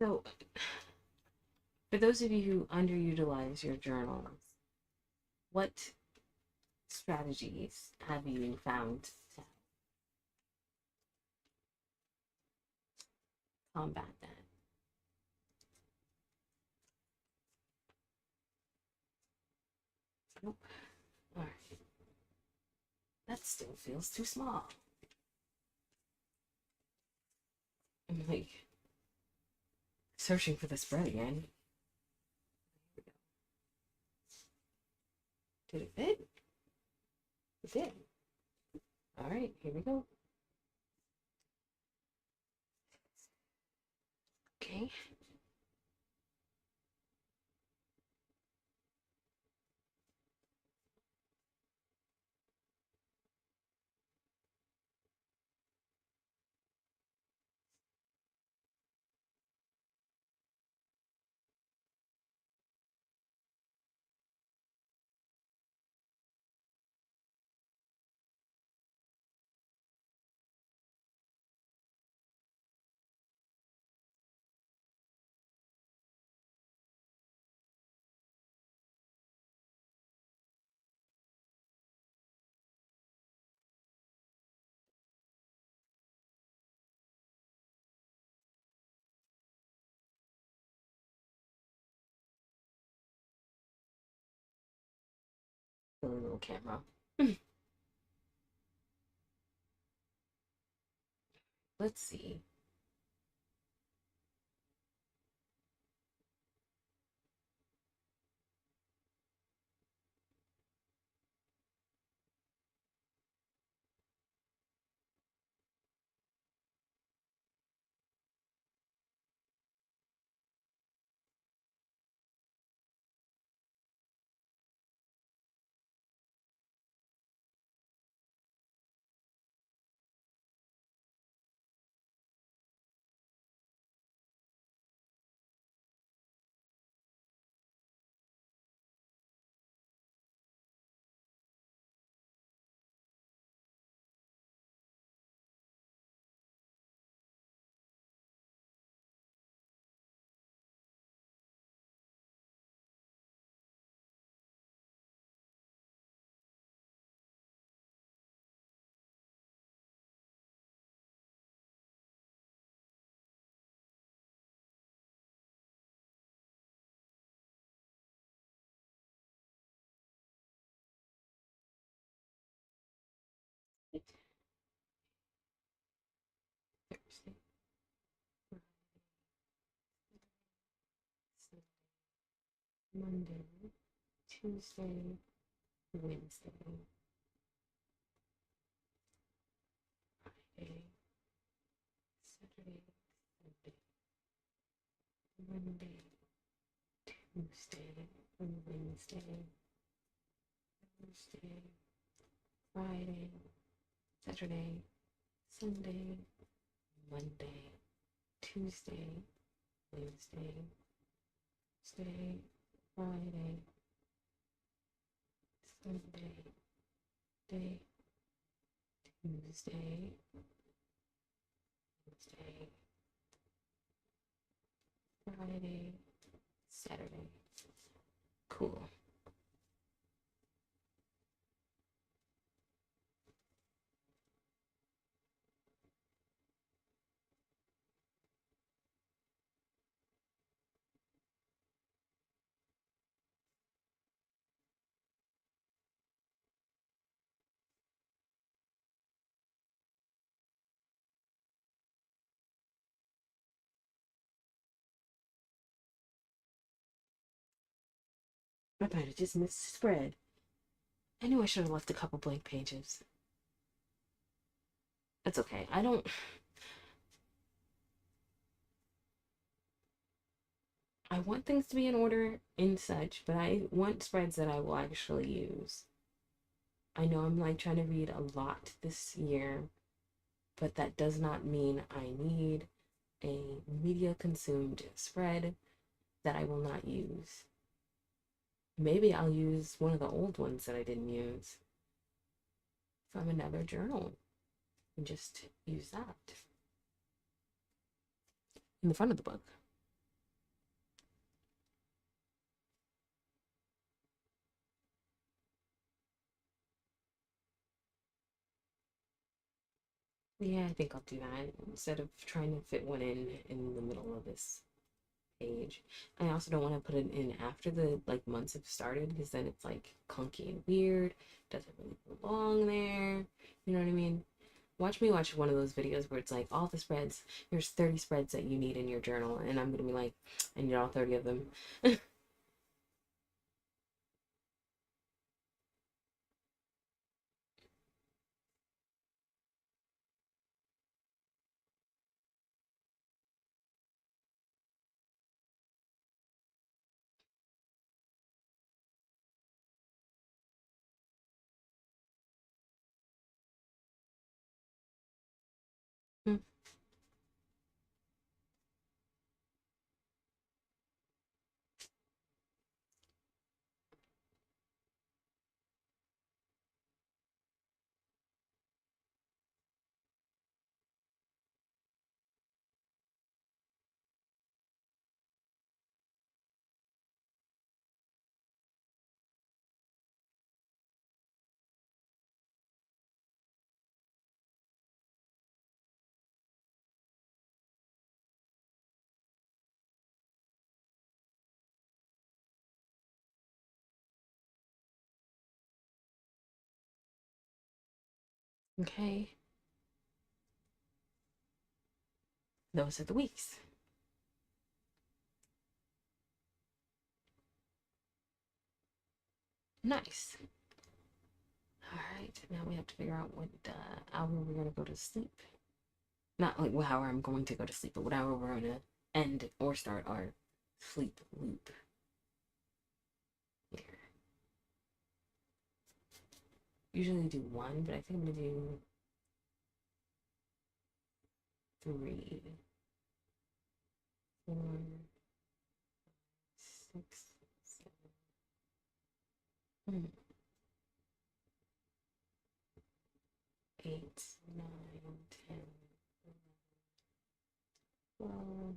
So, for those of you who underutilize your journals, what strategies have you found to combat that? Nope. All right. That still feels too small. I'm like searching for the spread again. Did it fit? It did. All right, here we go. Okay. Silly little camera. Let's see. Thursday, Friday, Sunday, Monday, Tuesday, Wednesday, Friday, Saturday, Sunday, Monday, Tuesday, Wednesday, Thursday, Friday, Saturday, Sunday, Monday, Tuesday, Wednesday, Thursday, Friday, Sunday, day, Tuesday, Wednesday, Friday, Saturday. Cool. I might have just missed the spread. I knew I should have left a couple blank pages. That's okay. I want things to be in order and such, but I want spreads that I will actually use. I know I'm like trying to read a lot this year, but that does not mean I need a media consumed spread that I will not use. Maybe I'll use one of the old ones that I didn't use from another journal and just use that in the front of the book. Yeah, I think I'll do that instead of trying to fit one in the middle of this page. I also don't want to put it in after the like months have started because then it's like clunky and weird. Doesn't really belong there. You know what I mean? Watch me watch one of those videos where it's like all the spreads. There's 30 spreads that you need in your journal, and I'm gonna be like, I need all 30 of them. Okay, those are the weeks. Nice. All right, now we have to figure out what hour we're gonna go to sleep. Not like what hour I'm going to go to sleep, but what hour we're gonna end or start our sleep loop. Here. Usually do one, but I think I'm gonna do three, four, 6, 7, 8, 9, 10, 12.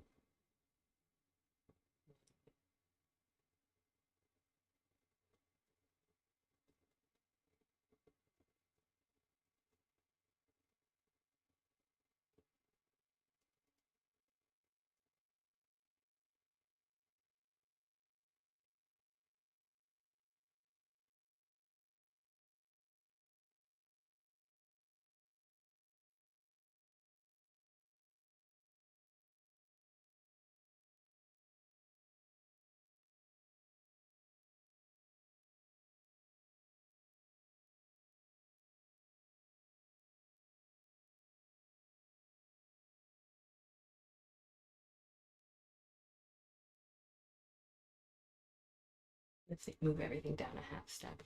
Let's see, move everything down a half step.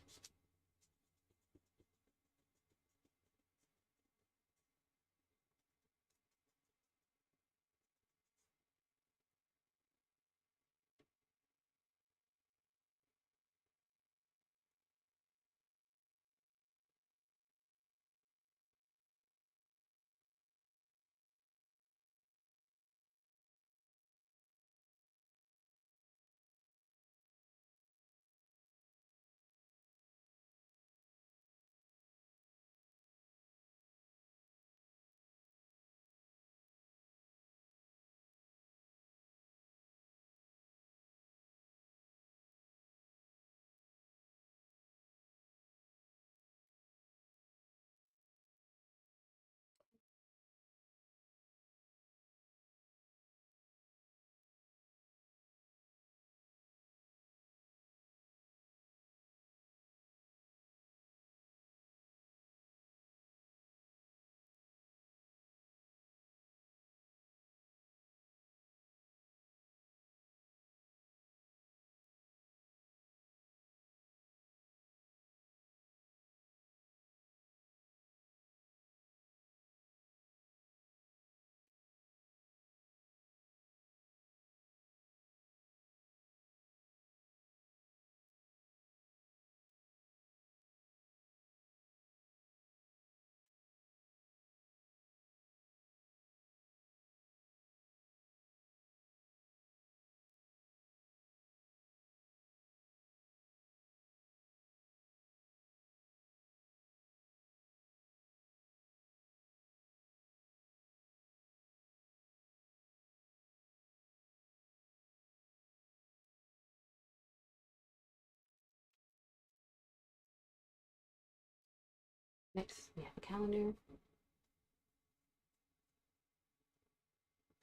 Next, we have a calendar.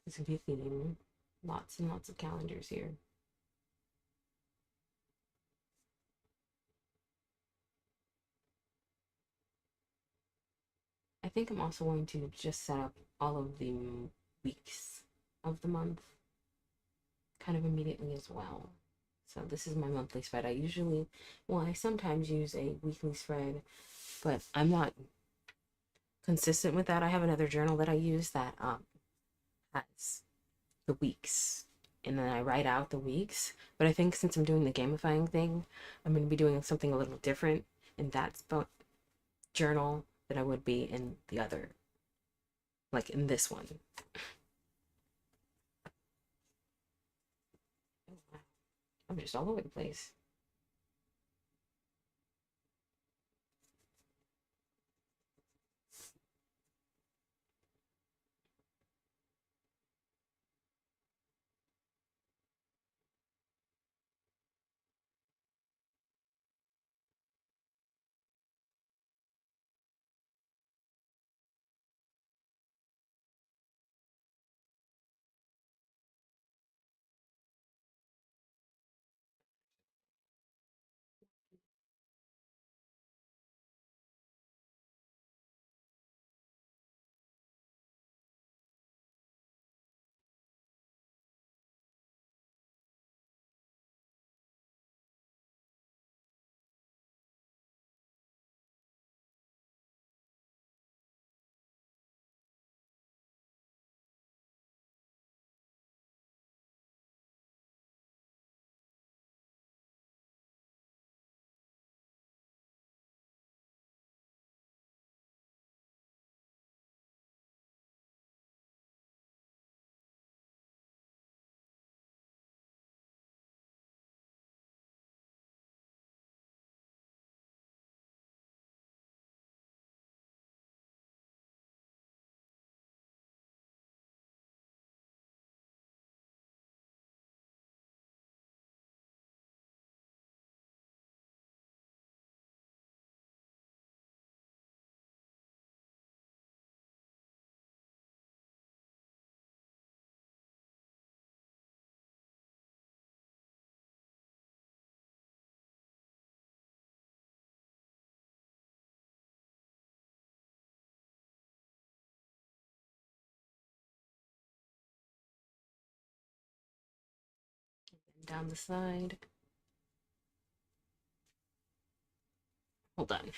This will be a theme. Lots and lots of calendars here. I think I'm also going to just set up all of the weeks of the month kind of immediately as well. So this is my monthly spread. I sometimes use a weekly spread, but I'm not consistent with that. I have another journal that I use that has the weeks, and then I write out the weeks. But I think since I'm doing the gamifying thing, I'm going to be doing something a little different in that journal than I would be in the other, like in this one. Oh, wow. I'm just all over the place. And down the side. Hold on.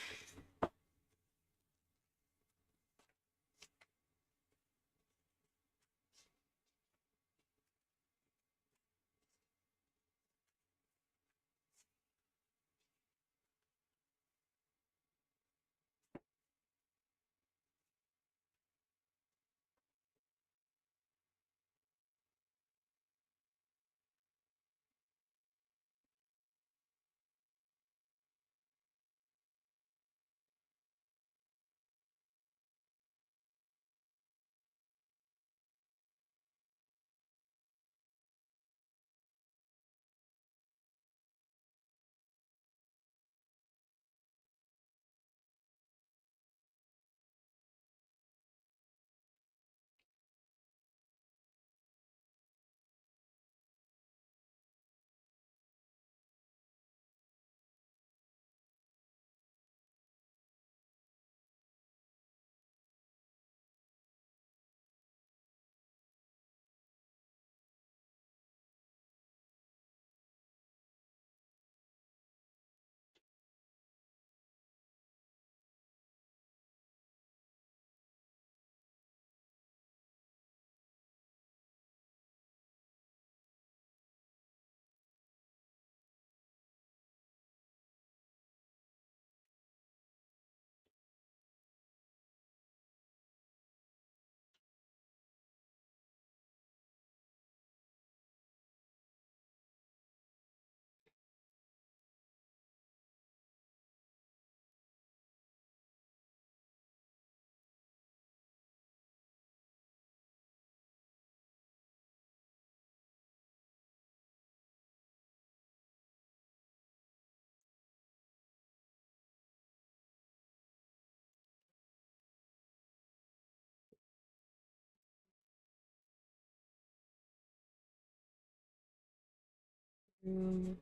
Um,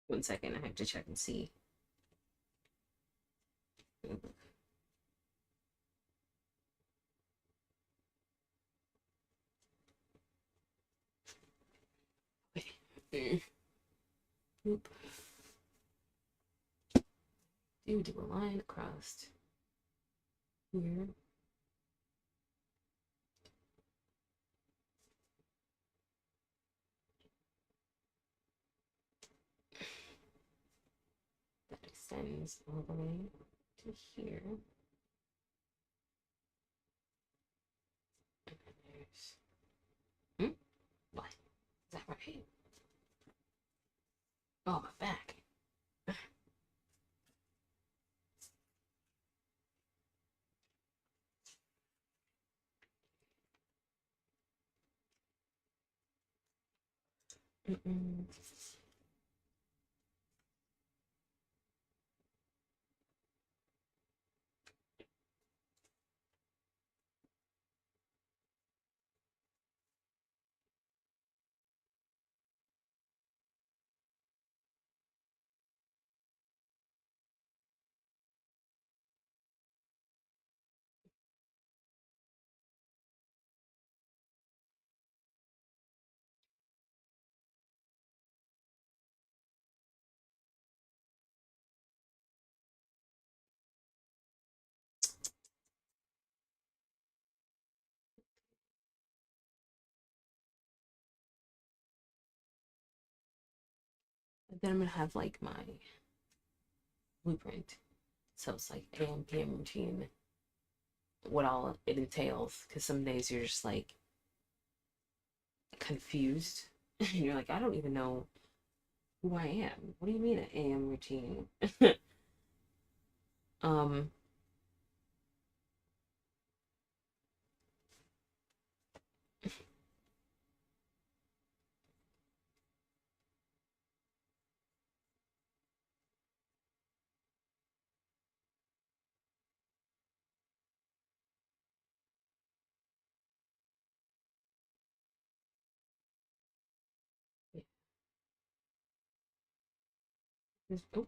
1 second, I have to check and see. Okay. Oop. Do a line across here. That extends all the way to here. And then there's. What? Is that right? Oh, my back. Mm-mm. Then I'm gonna have like my blueprint. So it's like AM, PM routine, what all it entails. Because some days you're just like confused. You're like, I don't even know who I am. What do you mean an AM routine? um, oh,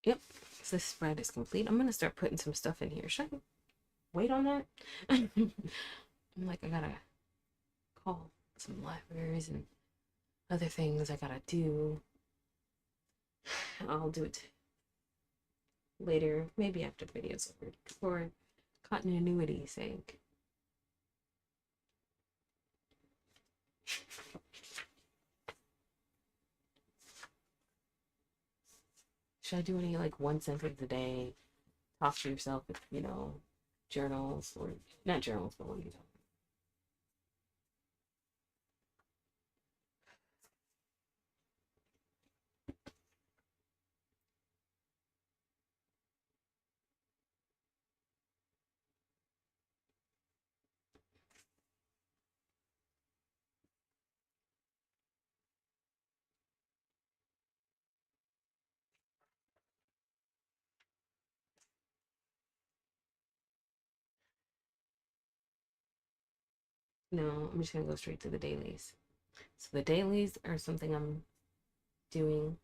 yep. So this spread is complete. I'm gonna start putting some stuff in here. Should I wait on that? I'm like, I gotta call some libraries and other things I gotta do. I'll do it later, maybe after the video's over, for continuity's sake. Should I do any like 1 sentence a day? Talk to yourself, journals or not journals, but what do you talk? No, I'm just gonna go straight to the dailies. So the dailies are something I'm doing.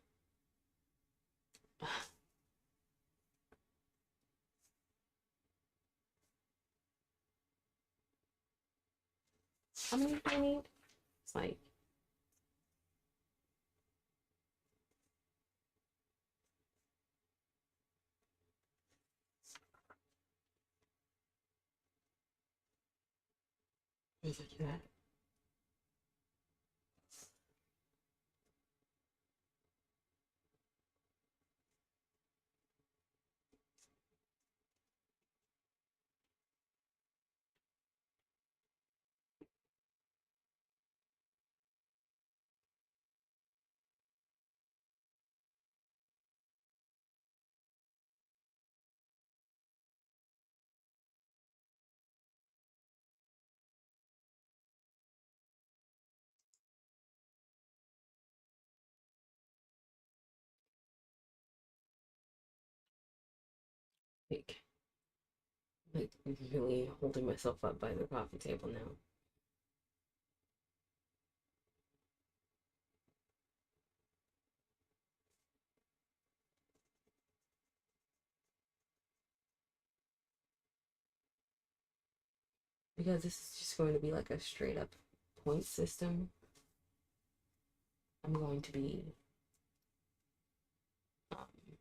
How many do I need? It's like is it that? Like, like really holding myself up by the coffee table now. Because this is just going to be like a straight up point system. I'm going to be um,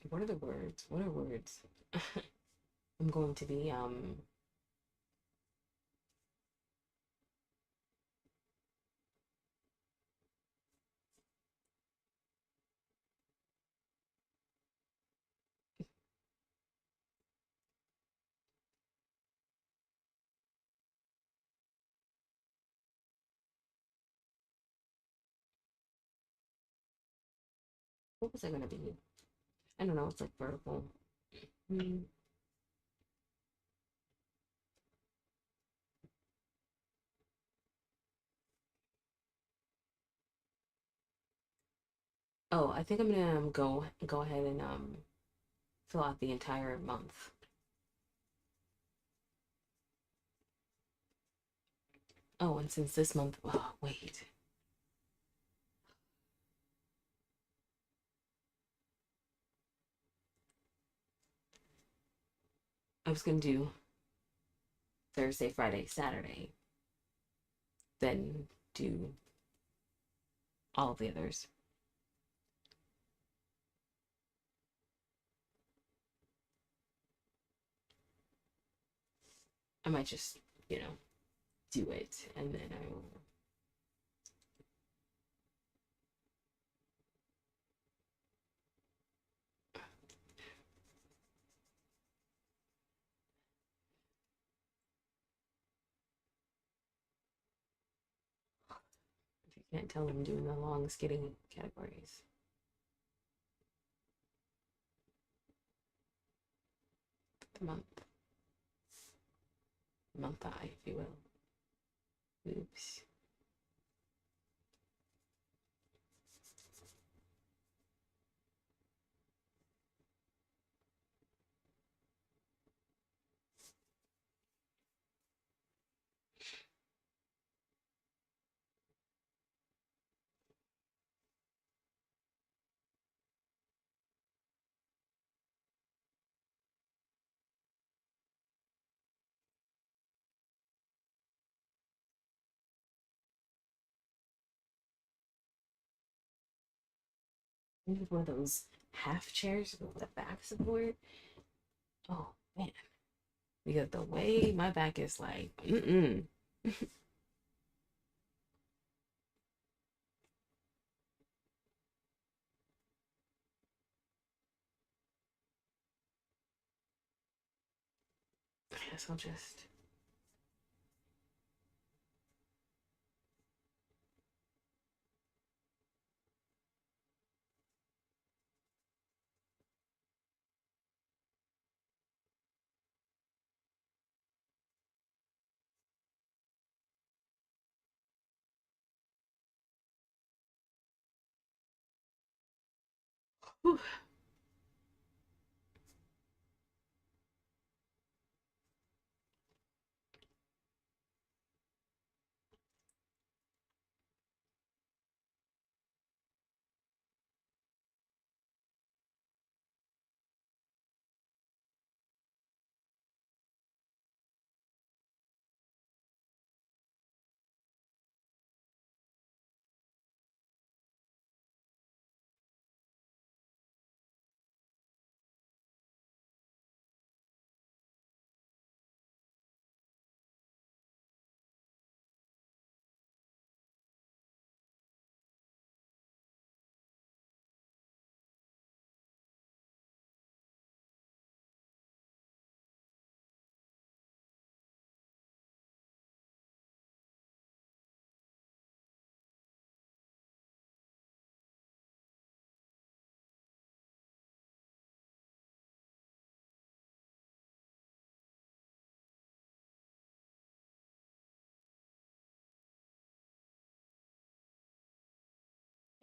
what are the words? What are words? I'm going to be what was I gonna be? I don't know, it's like vertical. Hmm. Oh, I think I'm gonna go ahead and fill out the entire month. Oh, and since this month, oh wait, I was gonna do Thursday, Friday, Saturday, then do all of the others. I might just, you know, do it and then I will. If you can't tell, I'm doing the long skidding categories. The month eye, if you will. Oops. This is one of those half chairs with the back support. Oh man, because the way my back is like, mm-mm. I guess I'll just. Whew.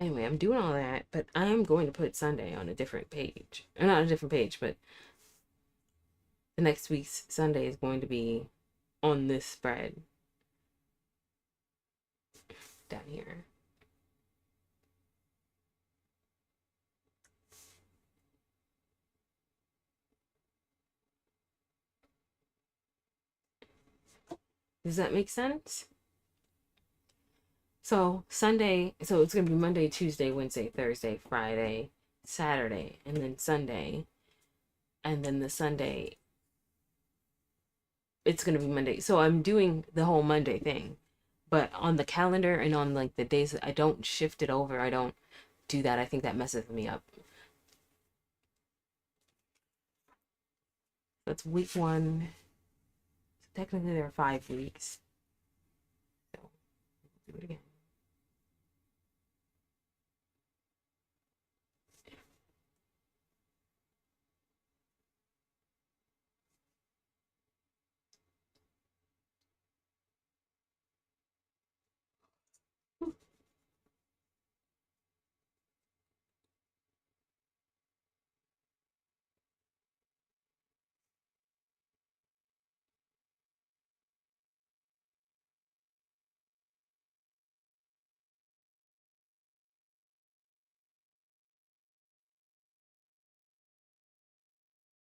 Anyway, I'm doing all that, but I am going to put Sunday on a different page. Or not a different page, but the next week's Sunday is going to be on this spread down here. Does that make sense? So Sunday, so it's gonna be Monday, Tuesday, Wednesday, Thursday, Friday, Saturday, and then Sunday, and then the Sunday it's gonna be Monday. So I'm doing the whole Monday thing, but on the calendar and on like the days I don't shift it over. I don't do that. I think that messes me up. That's week one. So technically there are 5 weeks. So do it again.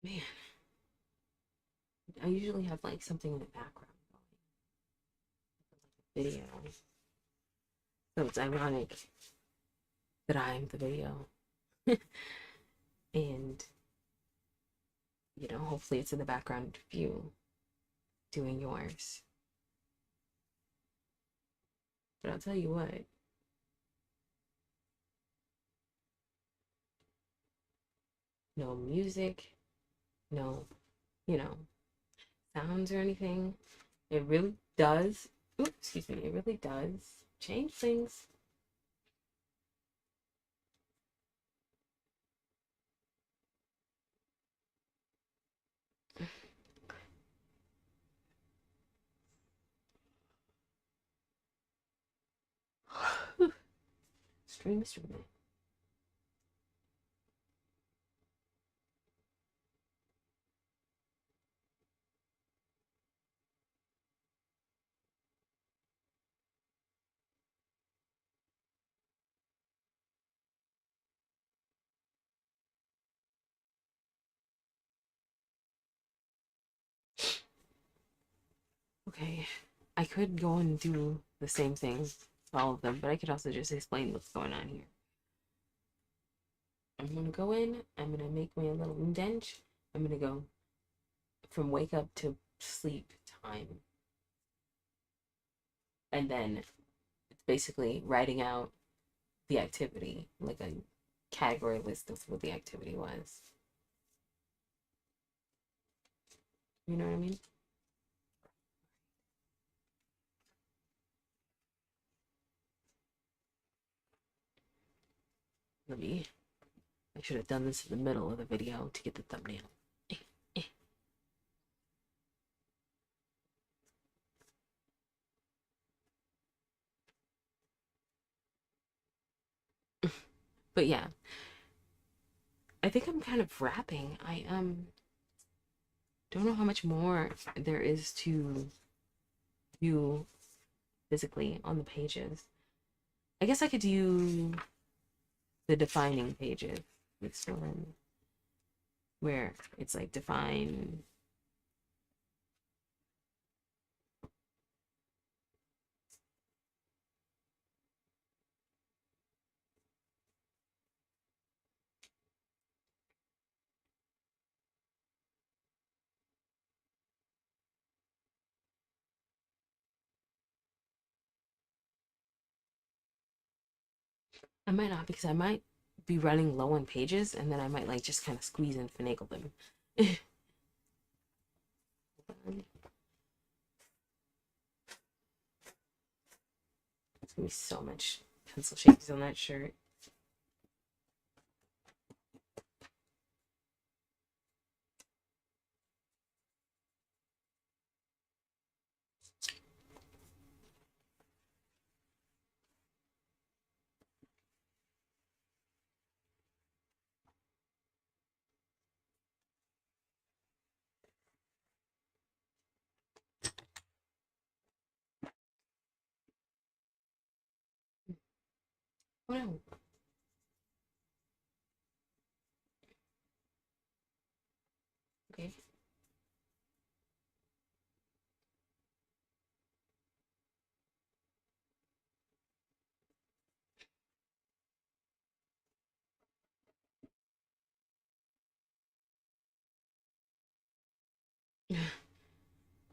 Man, I usually have like something in the background, video. So it's ironic that I'm the video. And, hopefully it's in the background view doing yours. But I'll tell you what, no music, no, you know, sounds or anything. It really does, oops, excuse me, it really does change things. Stream. Okay, I could go and do the same thing with all of them, but I could also just explain what's going on here. I'm gonna go in, I'm gonna make my little indent. I'm gonna go from wake up to sleep time. And then it's basically writing out the activity, like a category list of what the activity was. You know what I mean? I should have done this in the middle of the video to get the thumbnail. But yeah, I think I'm kind of wrapping. I don't know how much more there is to view physically on the pages. I guess I could do the defining pages. This one where it's like define. I might not because I might be running low on pages and then I might like just kind of squeeze and finagle them. There's gonna be so much pencil shapes on that shirt. Oh no. Okay.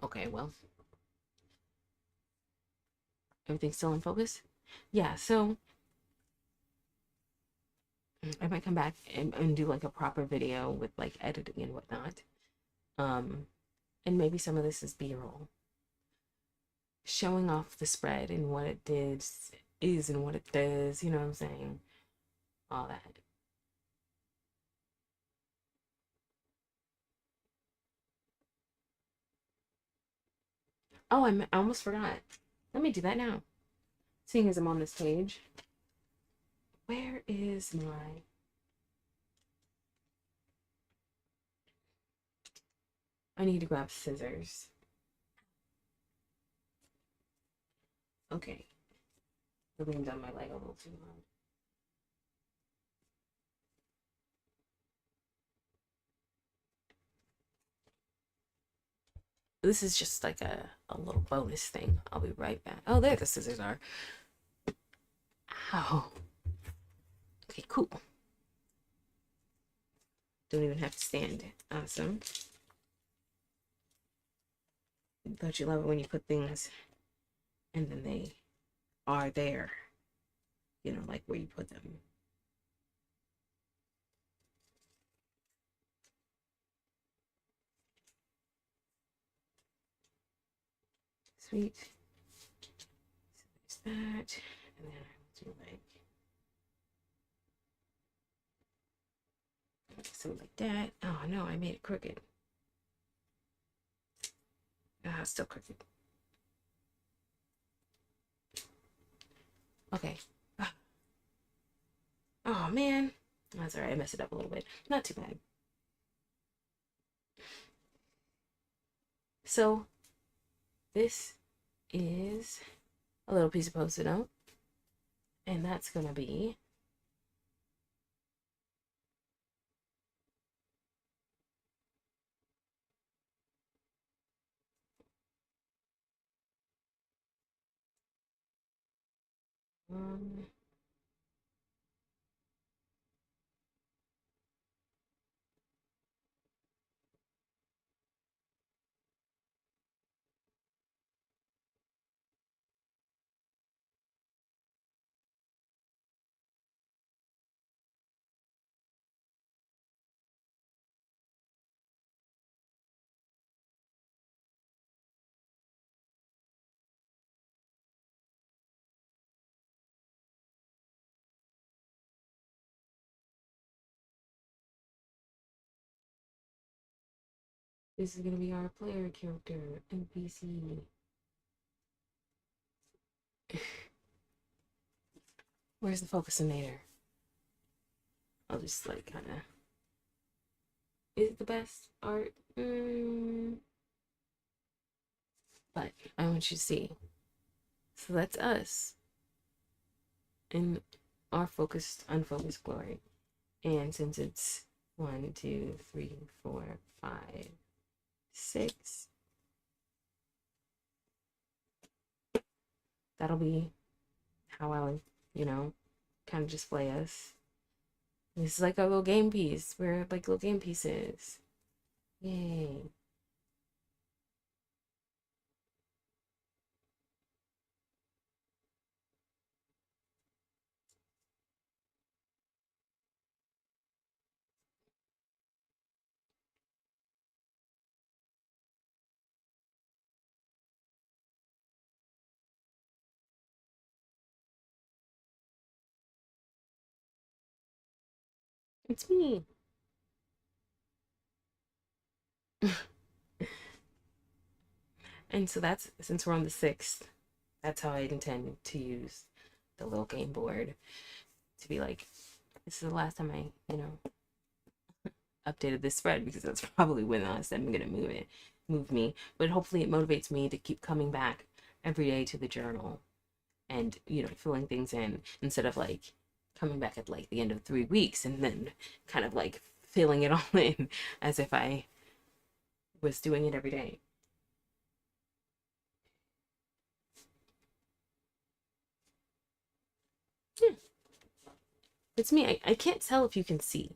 Okay, well, everything's still in focus. Yeah, so I might come back and do like a proper video with like editing and whatnot. Um, and maybe some of this is B-roll, showing off the spread and what it did is and what it does. You know what I'm saying? All that. Oh, I almost forgot. Let me do that now. Seeing as I'm on this page, where is my? I need to grab scissors. Okay, I leaned on my leg a little too hard. This is just like a little bonus thing. I'll be right back. Oh, there the scissors are. Ow. Okay, cool. Don't even have to stand. Awesome. Don't you love it when you put things and then they are there? You know, like where you put them. Sweet. So there's that. And then I will do something like that. Oh no, I made it crooked. Ah, still crooked. Okay. Oh man. That's alright, I messed it up a little bit. Not too bad. So this is a little piece of post-it note. And that's gonna be um, this is gonna be our player character, NPC. Where's the focusonator? I'll just like kind of. Is it the best art? But I want you to see. So that's us in our focused, unfocused glory. And since it's 1, 2, 3, 4, 5, 6, that'll be how I would, you know, kind of display us. This is like a little game piece. We're like little game pieces. Yay. It's me. And so that's, since we're on the 6th, that's how I intend to use the little game board to be like, this is the last time I, updated this spread, because that's probably when the last time I'm gonna move me. But hopefully it motivates me to keep coming back every day to the journal and, filling things in instead of like coming back at like the end of 3 weeks and then kind of like filling it all in as if I was doing it every day. Hmm. It's me. I can't tell if you can see.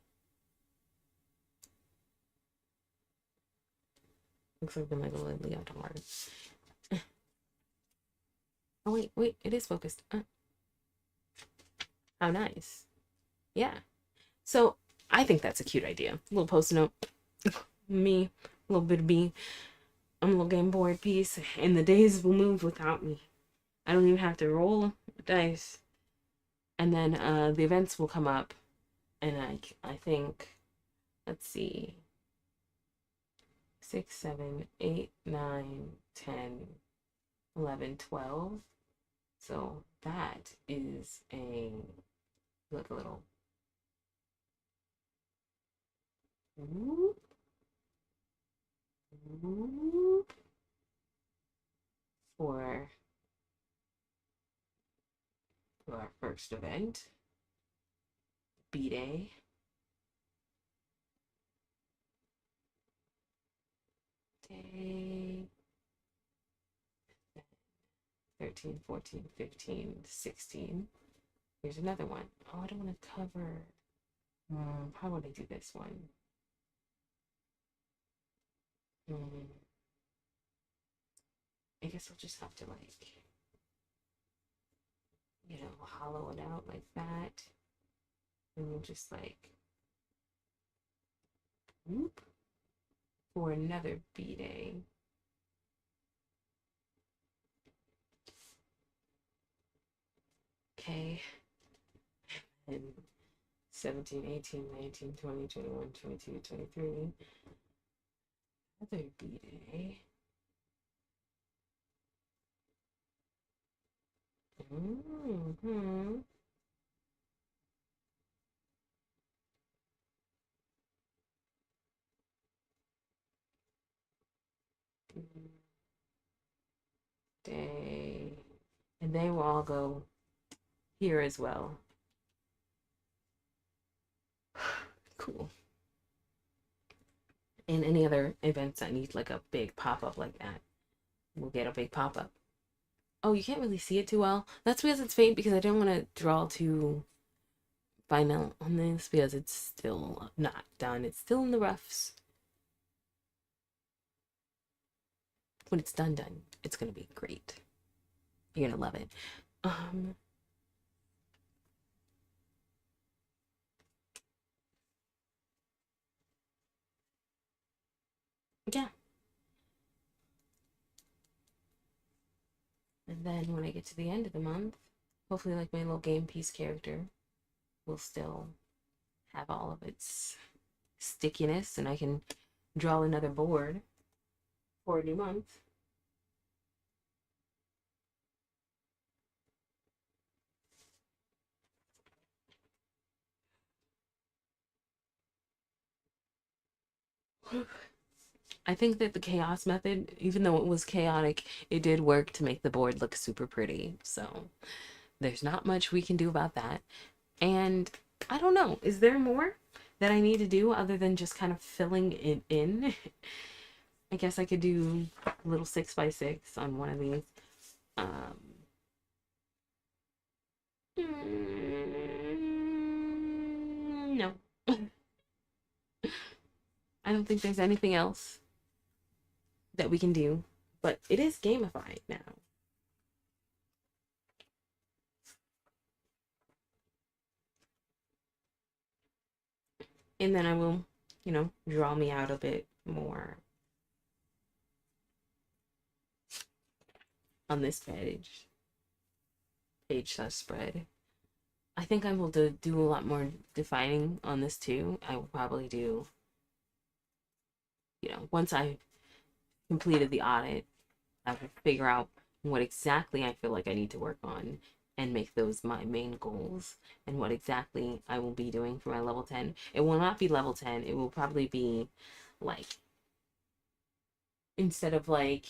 Looks like I'm like a little leotard. Oh wait, it is focused. How nice. Yeah. So I think that's a cute idea. A little post-it note. Me, a little bit of me. I'm a little game boy piece, and the days will move without me. I don't even have to roll dice. And then the events will come up, and I think, let's see, 6, 7, 8, 9, 10, 11, 12. So that is a look a little whoop, whoop, for our first event, B-Day. Day 13, 14, 15, 16. Here's another one. Oh, I don't want to cover. How would I do this one? I guess I'll just have to like, hollow it out like that. And then just like, whoop, for another B-Day. Okay. And 17, 18, 19, 20, 21, 22, 23. Another B-Day. Mm-hmm. Day. And they will all go here as well. Cool. And any other events that need like a big pop-up like that, we'll get a big pop-up. Oh, you can't really see it too well. That's because it's faint, because I didn't want to draw too final on this because it's still not done. It's still in the roughs. When it's done, it's gonna be great. You're gonna love it. Yeah. And then when I get to the end of the month, hopefully like my little game piece character will still have all of its stickiness, and I can draw another board for a new month. I think that the chaos method, even though it was chaotic, it did work to make the board look super pretty. So there's not much we can do about that. And I don't know, is there more that I need to do other than just kind of filling it in? I guess I could do a little 6x6 on one of these. No. I don't think there's anything else that we can do, but it is gamified now. And then I will, draw me out a bit more on this page slash spread. I think I will do a lot more defining on this too. I will probably do, once I completed the audit, I will figure out what exactly I feel like I need to work on and make those my main goals, and what exactly I will be doing for my level 10. It will not be level 10. It will probably be like, instead of like,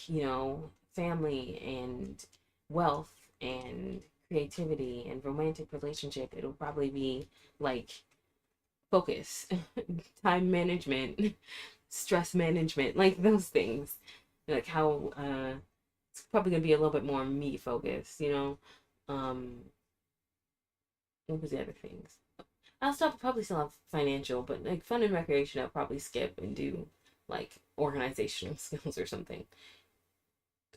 family and wealth and creativity and romantic relationship, it'll probably be like focus, time management, stress management, like those things. Like how it's probably gonna be a little bit more me focused, you know. Um, what was the other things? I'll still probably still have financial, but like fun and recreation, I'll probably skip and do like organizational skills or something.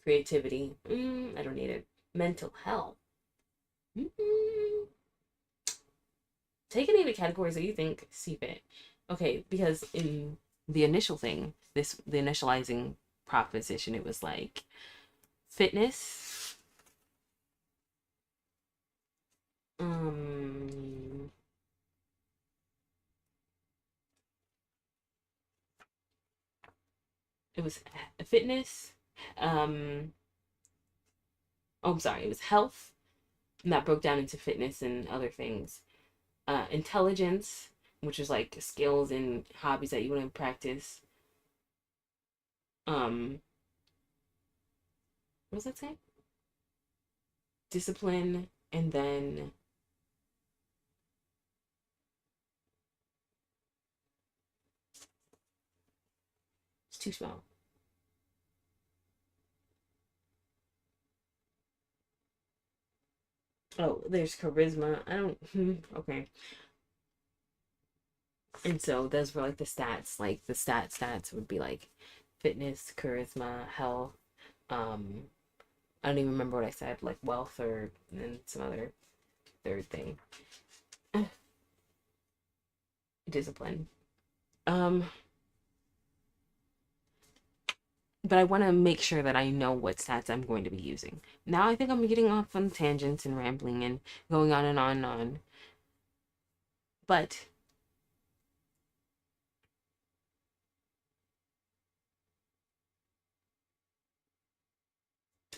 Creativity, I don't need it. Mental health. Mm, take any of the categories that you think see fit. Okay, because in the initial thing, the initializing proposition, it was like fitness, um, it was fitness, um, oh, I'm sorry, it was health, and that broke down into fitness and other things. Intelligence, which is like skills and hobbies that you want to practice. Um, what was that saying? Discipline, and then it's too small. Oh, there's charisma. I don't. Okay. And so those were like the stats. Like the stats would be like fitness, charisma, health. Um, I don't even remember what I said. Like wealth or and some other third thing. Discipline. Um, but I want to make sure that I know what stats I'm going to be using. Now I think I'm getting off on tangents and rambling and going on and on and on. But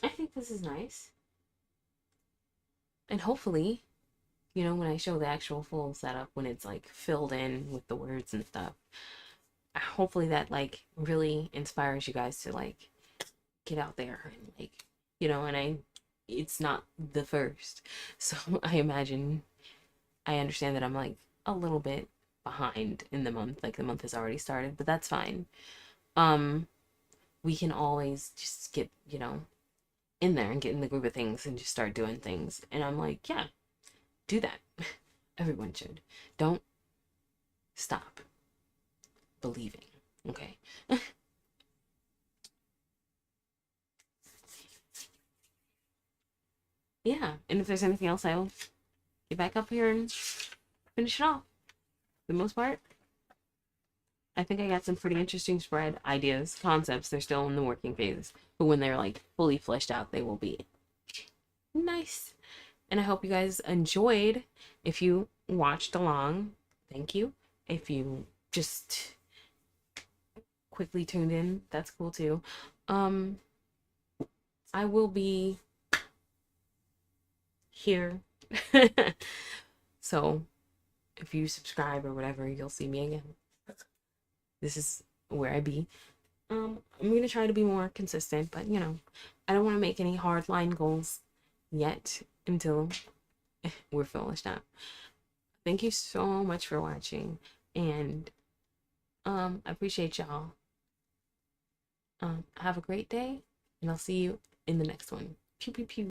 I think this is nice. And hopefully, you know, when I show the actual full setup, when it's like filled in with the words and stuff, hopefully that like really inspires you guys to like get out there and like, you know, and it's not the first. So I imagine, I understand that I'm like a little bit behind in the month, like the month has already started, but that's fine. Um, we can always just get, you know, in there and get in the groove of things and just start doing things. And I'm like, yeah, do that. Everyone should. Don't stop believing. Okay. Yeah. And if there's anything else, I'll get back up here and finish it off. For the most part, I think I got some pretty interesting spread ideas, concepts. They're still in the working phase, but when they're like fully fleshed out, they will be nice. And I hope you guys enjoyed. If you watched along, thank you. If you just quickly tuned in, that's cool too. Um, I will be here. So if you subscribe or whatever, you'll see me again. This is where I be. I'm gonna try to be more consistent, but you know, I don't want to make any hard line goals yet until we're finished up. Thank you so much for watching, and I appreciate y'all. Have a great day, and I'll see you in the next one. Pew pew pew.